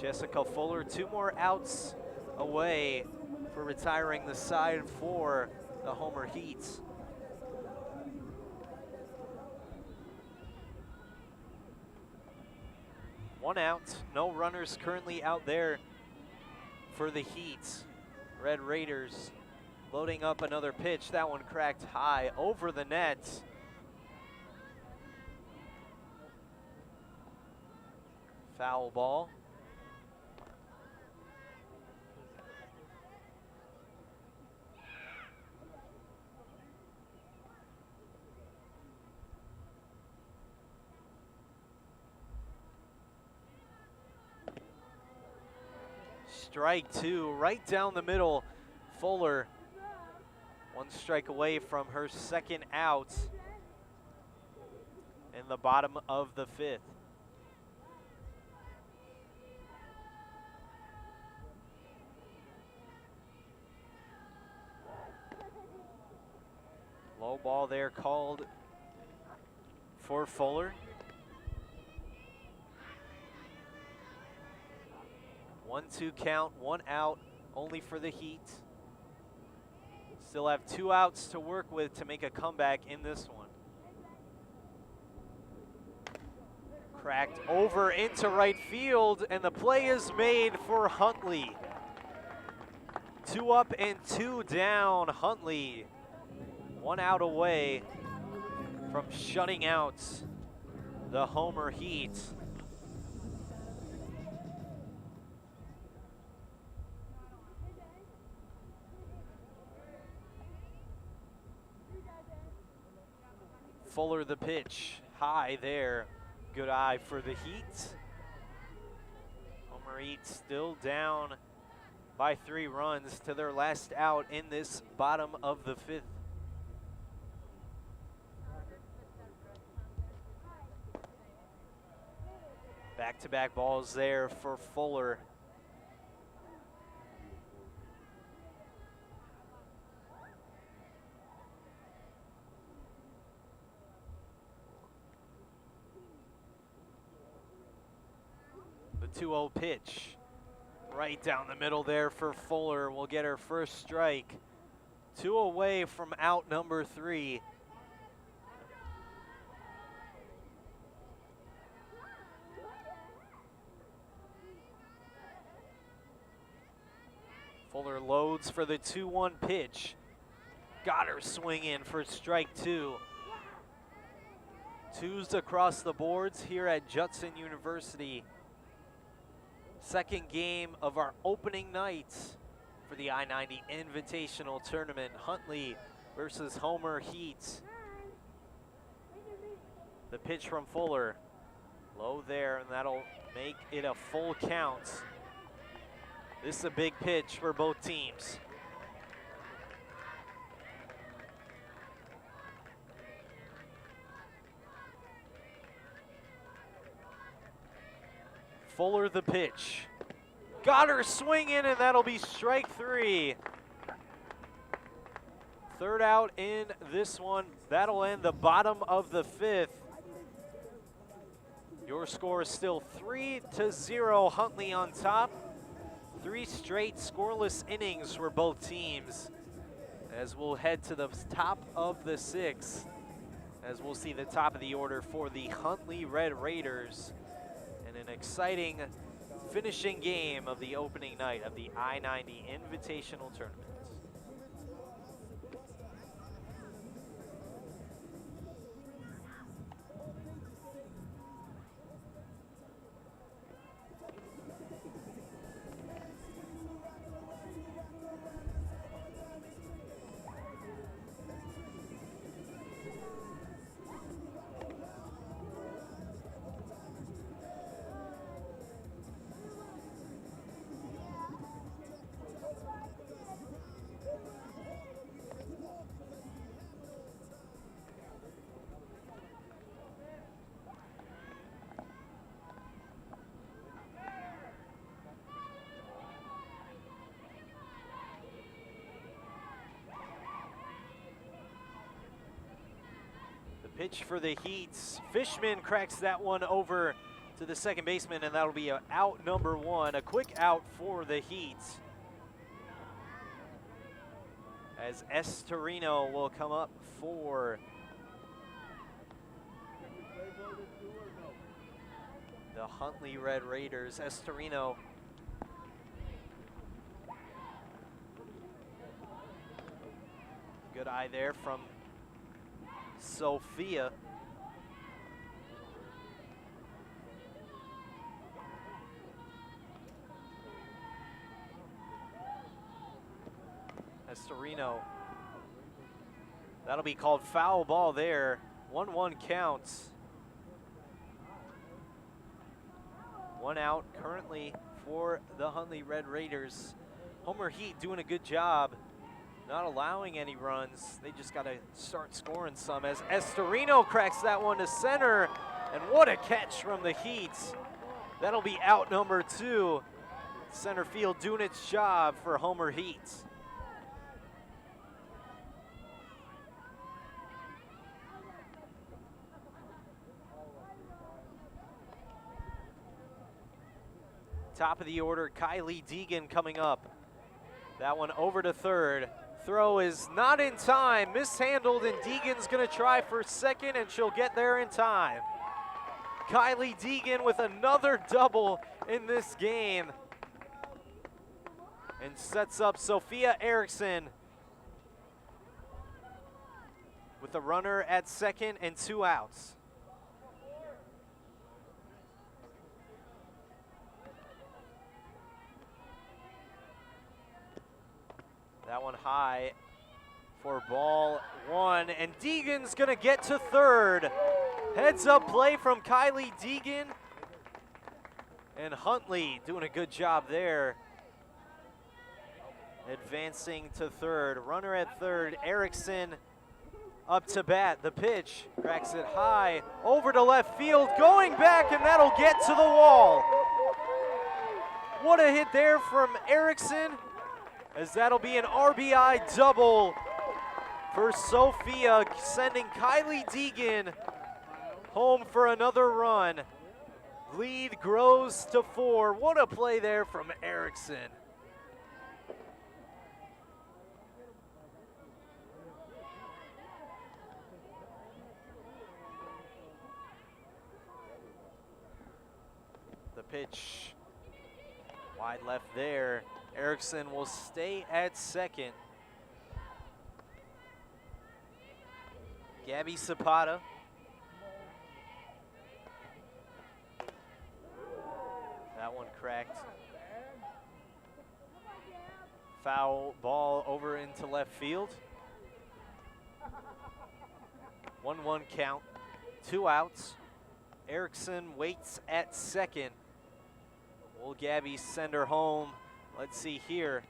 Jessica Fuller, 2 more outs away for retiring the side for the Homer Heat. One out, no runners currently out there for the Heat. Red Raiders loading up another pitch. That one cracked high over the net. Foul ball. Strike 2, right down the middle. Fuller, 1 strike away from her second out in the bottom of the 5th. Low ball there called for Fuller. 1-2 count, 1 out, only for the Heat. Still have 2 outs to work with to make a comeback in this one. Cracked over into right field, and the play is made for Huntley. 2 up and 2 down. Huntley, 1 out away from shutting out the Homer Heat. Fuller the pitch, high there. Good eye for the Heat. Homer Heat still down by 3 runs to their last out in this bottom of the 5th. Back-to-back balls there for Fuller. The 2-0 pitch right down the middle there for Fuller will get her first strike. 2 away from out number 3. Fuller loads for the 2-1 pitch. Got her swing in for strike 2. 2s across the boards here at Judson University. Second game of our opening night for the I-90 Invitational Tournament. Huntley versus Homer Heat. The pitch from Fuller, low there, and that'll make it a full count. This is a big pitch for both teams. Fuller the pitch. Got her swinging, and that'll be strike 3. 3rd out in this one. That'll end the bottom of the 5th. Your score is still 3-0, Huntley on top. 3 straight scoreless innings for both teams. As we'll head to the top of the 6th, as we'll see the top of the order for the Huntley Red Raiders. And an exciting finishing game of the opening night of the I-90 Invitational Tournament. Pitch for the Heats. Fishman cracks that one over to the second baseman, and that'll be out number 1. A quick out for the Heats, as Estorino will come up for the Huntley Red Raiders. Estorino good eye there from Sophia. Estorino. That'll be called foul ball there. 1-1 counts. 1 out currently for the Huntley Red Raiders. Homer Heat doing a good job not allowing any runs. They just got to start scoring some, as Estorino cracks that one to center, and what a catch from the Heats. That'll be out number 2. Center field doing its job for Homer Heat. Top of the order, Kylie Deegan coming up. That one over to third. Throw is not in time, mishandled, and Deegan's gonna try for second, and she'll get there in time. Kylie Deegan with another double in this game, and sets up Sophia Erickson with a runner at second and 2 outs. That one high for ball 1, and Deegan's gonna get to third. Heads up play from Kylie Deegan, and Huntley doing a good job there. Advancing to third, runner at third, Erickson up to bat. The pitch, cracks it high, over to left field, going back, and that'll get to the wall. What a hit there from Erickson, as that'll be an RBI double for Sophia, sending Kylie Deegan home for another run. Lead grows to 4. What a play there from Erickson. The pitch wide left there. Erickson will stay at second. Gabby Zapata. That one cracked. Foul ball over into left field. 1-1 count, 2 outs. Erickson waits at second. Will Gabby send her home? Let's see here.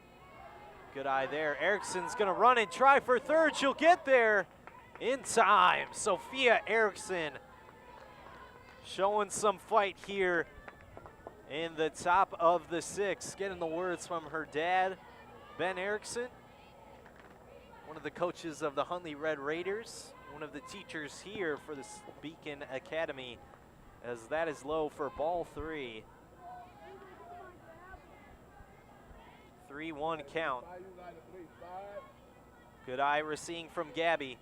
Good eye there. Erickson's gonna run and try for third. She'll get there in time. Sophia Erickson showing some fight here in the top of the 6th. Getting the words from her dad, Ben Erickson, one of the coaches of the Huntley Red Raiders, one of the teachers here for the Beacon Academy, as that is low for ball 3. 3-1 count. Good eye receiving from Gabby.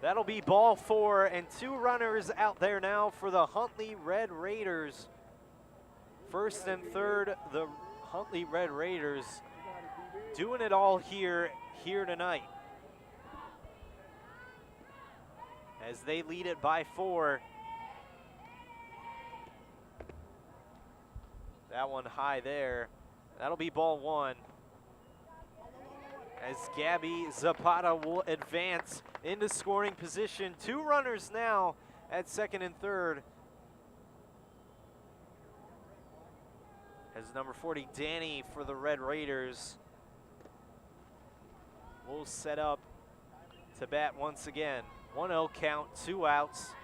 That'll be ball 4, and 2 runners out there now for the Huntley Red Raiders. First and third, the Huntley Red Raiders doing it all here tonight, as they lead it by 4. That one high there. That'll be ball 1, as Gabby Zapata will advance into scoring position. 2 runners now at second and third, as number 40, Danny, for the Red Raiders will set up to bat once again. 1-0 count, 2 outs.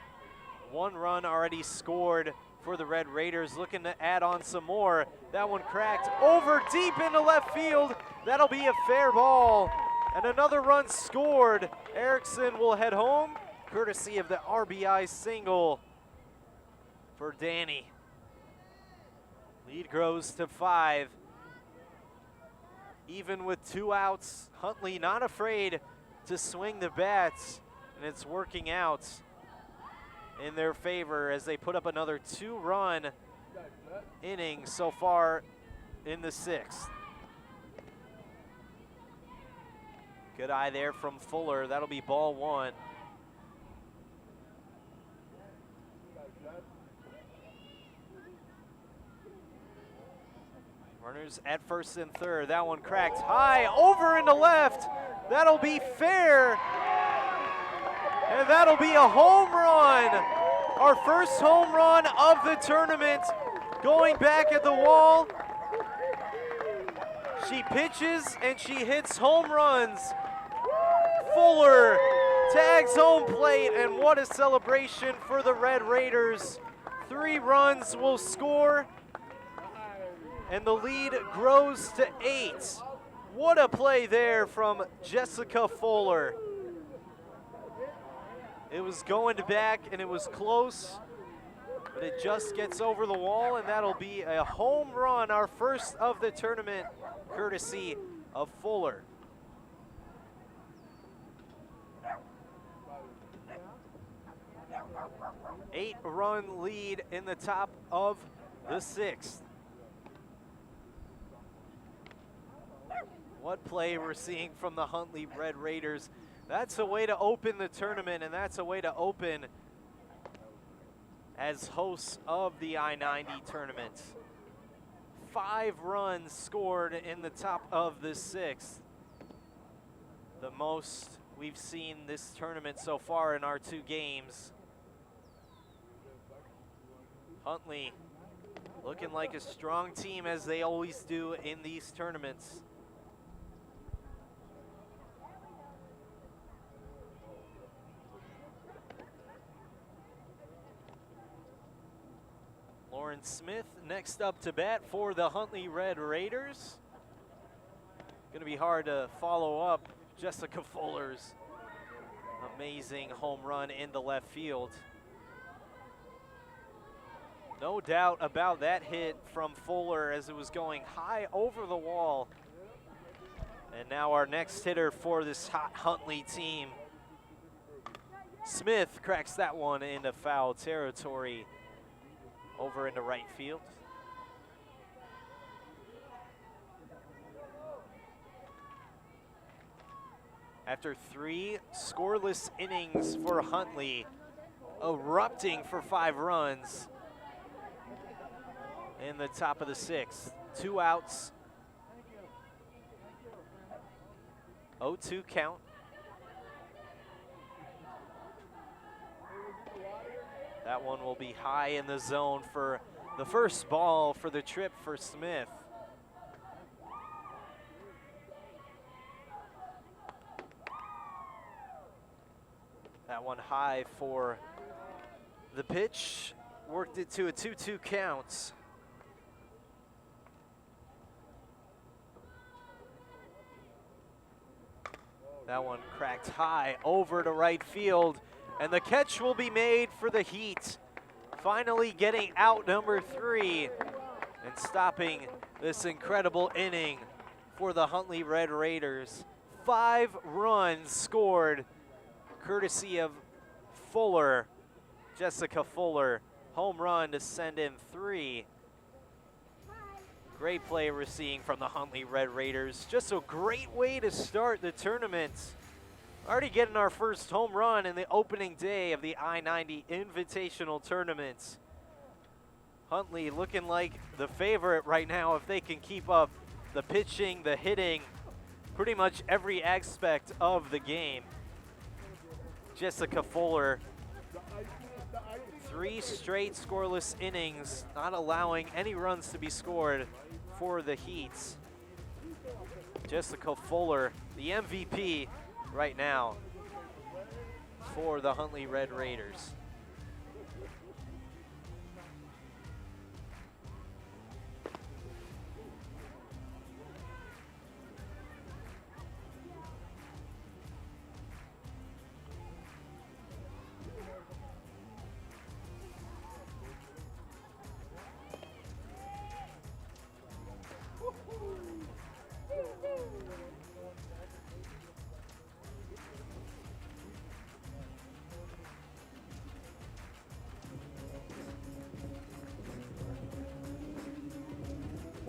1 run already scored for the Red Raiders, looking to add on some more. That one cracked over deep into left field. That'll be a fair ball, and another run scored. Erickson will head home. courtesy of the RBI single for Danny. Lead grows to 5. Even with 2 outs, Huntley not afraid to swing the bats, and it's working out in their favor as they put up another 2-run inning so far in the 6th. Good eye there from Fuller. That'll be ball 1. Runners at first and third. That one cracked high over into left. That'll be fair. And that'll be a home run. Our first home run of the tournament. Going back at the wall. She pitches and she hits home runs. Fuller tags home plate, and what a celebration for the Red Raiders. 3 runs will score, and the lead grows to 8. What a play there from Jessica Fuller. It was going to back, and it was close, but it just gets over the wall, and that'll be a home run, our first of the tournament, courtesy of Fuller. Eight-run lead in the top of the 6th. What play we're seeing from the Huntley Red Raiders. That's a way to open the tournament, and that's a way to open as hosts of the I-90 tournament. 5 runs scored in the top of the 6th. The most we've seen this tournament so far in our 2 games. Huntley looking like a strong team, as they always do in these tournaments. Lauren Smith next up to bat for the Huntley Red Raiders. Going to be hard to follow up Jessica Fuller's amazing home run into left field. No doubt about that hit from Fuller as it was going high over the wall. And now our next hitter for this hot Huntley team. Smith cracks that one into foul territory over into right field. After 3 scoreless innings for Huntley, erupting for 5 runs in the top of the 6th. 2 outs. 0-2 count. That one will be high in the zone for the first ball for the trip for Smith. That one high for the pitch. Worked it to a 2-2 count. That one cracked high over to right field, and the catch will be made for the Heat. Finally getting out number 3 and stopping this incredible inning for the Huntley Red Raiders. 5 runs scored, courtesy of Fuller, Jessica Fuller. Home run to send in 3. Great play we're seeing from the Huntley Red Raiders. Just a great way to start the tournament. Already getting our first home run in the opening day of the I-90 Invitational Tournament. Huntley looking like the favorite right now if they can keep up the pitching, the hitting, pretty much every aspect of the game. Jessica Fuller, 3 straight scoreless innings, not allowing any runs to be scored for the Heats. Jessica Fuller, the MVP right now for the Huntley Red Raiders.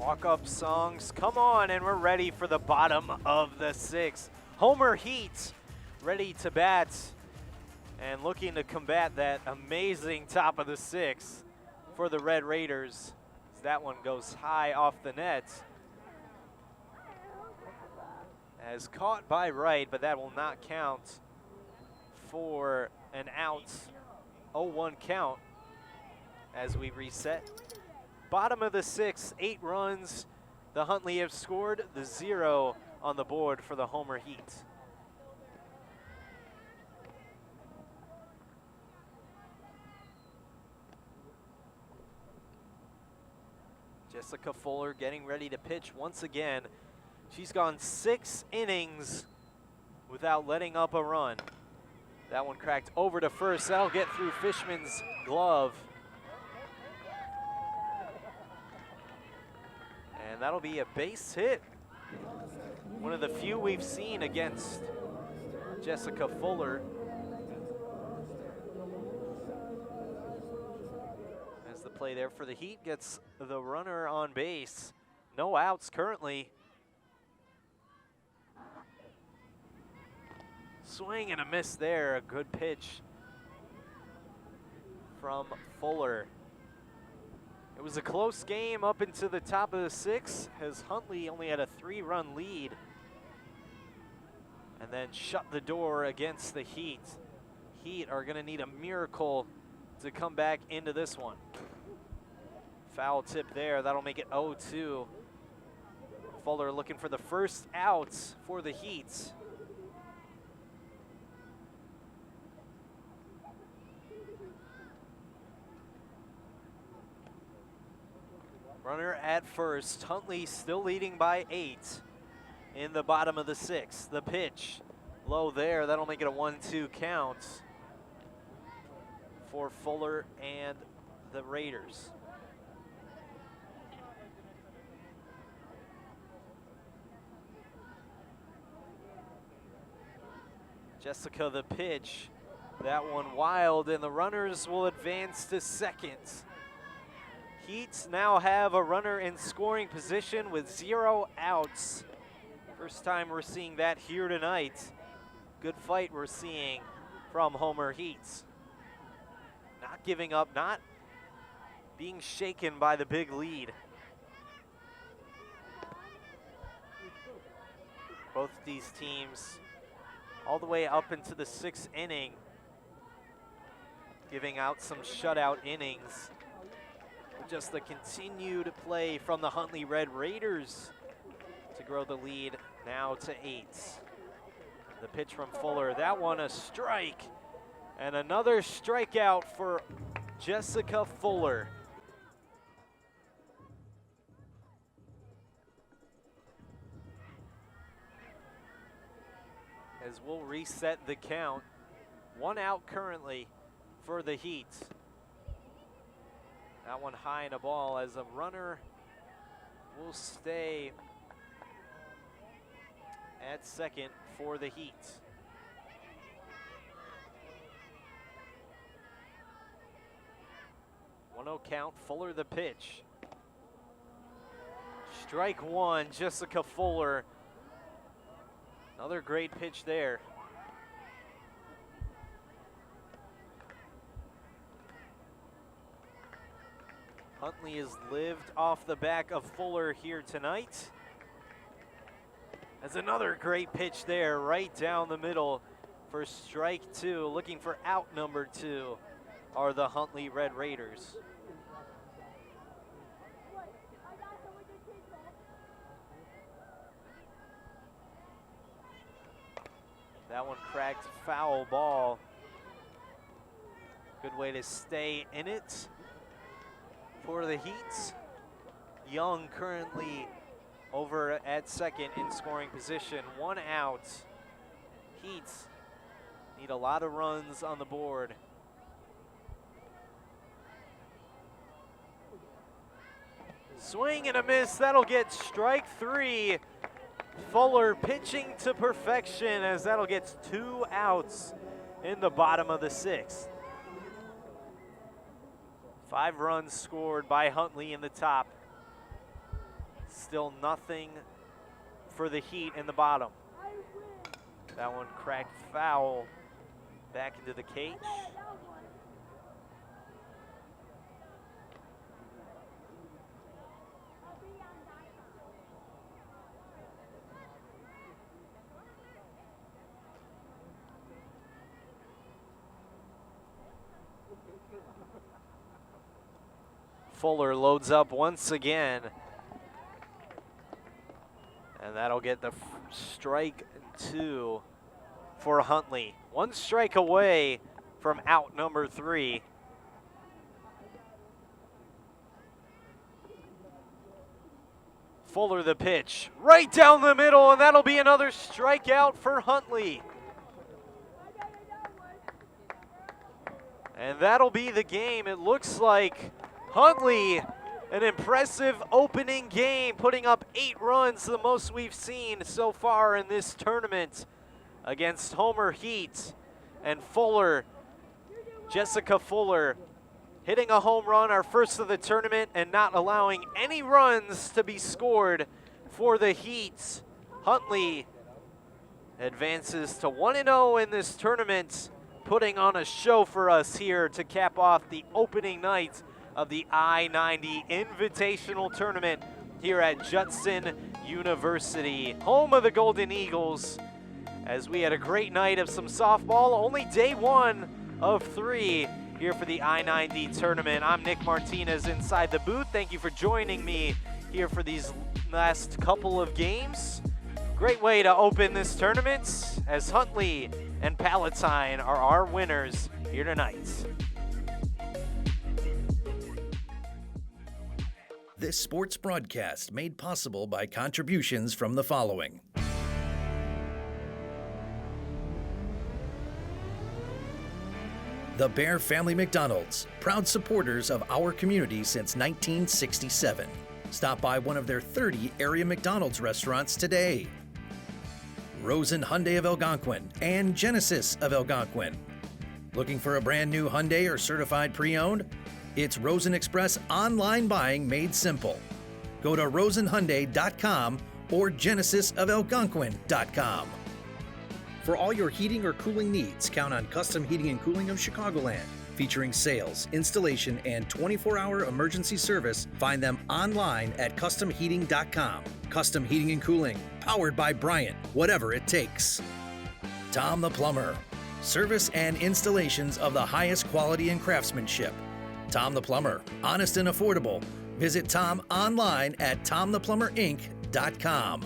Walk-up songs, come on, and we're ready for the bottom of the 6th. Homer Heat ready to bat and looking to combat that amazing top of the 6th for the Red Raiders. That one goes high off the net. As caught by right, but that will not count for an out. 0-1 count as we reset. Bottom of the 6th, 8 runs. The Huntley have scored, the 0 on the board for the Homer Heat. Jessica Fuller getting ready to pitch once again. She's gone 6 innings without letting up a run. That one cracked over to first. That'll get through Fishman's glove. And that'll be a base hit. One of the few we've seen against Jessica Fuller. As the play there for the Heat gets the runner on base. No outs currently. Swing and a miss there, a good pitch from Fuller. It was a close game up into the top of the 6th as Huntley only had a 3-run lead and then shut the door against the Heat. Heat are gonna need a miracle to come back into this one. Foul tip there, that'll make it 0-2. Fuller looking for the first out for the Heat. Runner at first. Huntley still leading by 8 in the bottom of the 6th. The pitch low there. That'll make it a 1-2 count for Fuller and the Raiders. Jessica the pitch. That one wild, and the runners will advance to second. Heats now have a runner in scoring position with 0 outs. First time we're seeing that here tonight. Good fight we're seeing from Homer Heats. Not giving up, not being shaken by the big lead. Both these teams all the way up into the 6th inning, giving out some shutout innings. Just the continued play from the Huntley Red Raiders to grow the lead now to 8. The pitch from Fuller, that one a strike, and another strikeout for Jessica Fuller. As we'll reset the count, 1 out currently for the Heat. That one high in a ball as a runner will stay at second for the Heat. One-0 count, Fuller the pitch. Strike one, Jessica Fuller. Another great pitch there. Huntley has lived off the back of Fuller here tonight. As another great pitch there, right down the middle for strike 2. Looking for out number 2 are the Huntley Red Raiders. That one cracked, foul ball. Good way to stay in it for the Heat. Young currently over at second in scoring position. 1 out. Heat need a lot of runs on the board. Swing and a miss, that'll get strike 3. Fuller pitching to perfection as that'll get 2 outs in the bottom of the 6th. 5 runs scored by Huntley in the top. Still nothing for the Heat in the bottom. That one cracked foul back into the cage. Fuller loads up once again. And that'll get the strike 2 for Huntley. One strike away from out number 3. Fuller the pitch, right down the middle, and that'll be another strikeout for Huntley. And that'll be the game. It looks like Huntley, an impressive opening game, putting up 8 runs, the most we've seen so far in this tournament against Homer Heat. And Fuller, Jessica Fuller, hitting a home run, our first of the tournament, and not allowing any runs to be scored for the Heat. Huntley advances to 1-0 in this tournament, putting on a show for us here to cap off the opening night of the I-90 Invitational Tournament here at Judson University, home of the Golden Eagles, as we had a great night of some softball. Only day 1 of 3 here for the I-90 tournament. I'm Nick Martinez inside the booth. Thank you for joining me here for these last couple of games. Great way to open this tournament, as Huntley and Palatine are our winners here tonight.
This sports broadcast made possible by contributions from the following. The Bear Family McDonald's, proud supporters of our community since 1967. Stop by one of their 30 area McDonald's restaurants today. Rosen Hyundai of Algonquin and Genesis of Algonquin. Looking for a brand new Hyundai or certified pre-owned? It's Rosen Express online buying made simple. Go to rosenhyundai.com or genesisofelgonquin.com. For all your heating or cooling needs, count on Custom Heating and Cooling of Chicagoland. Featuring sales, installation, and 24-hour emergency service, find them online at customheating.com. Custom Heating and Cooling, powered by Bryant, whatever it takes. Tom the Plumber, service and installations of the highest quality and craftsmanship. Tom the Plumber, honest and affordable. Visit Tom online at tomtheplumberinc.com.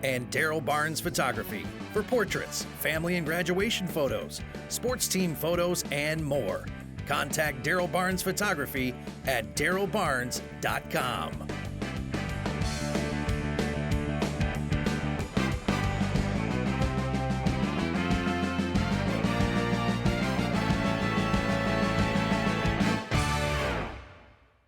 And Daryl Barnes Photography for portraits, family and graduation photos, sports team photos, and more. Contact Daryl Barnes Photography at darylbarnes.com.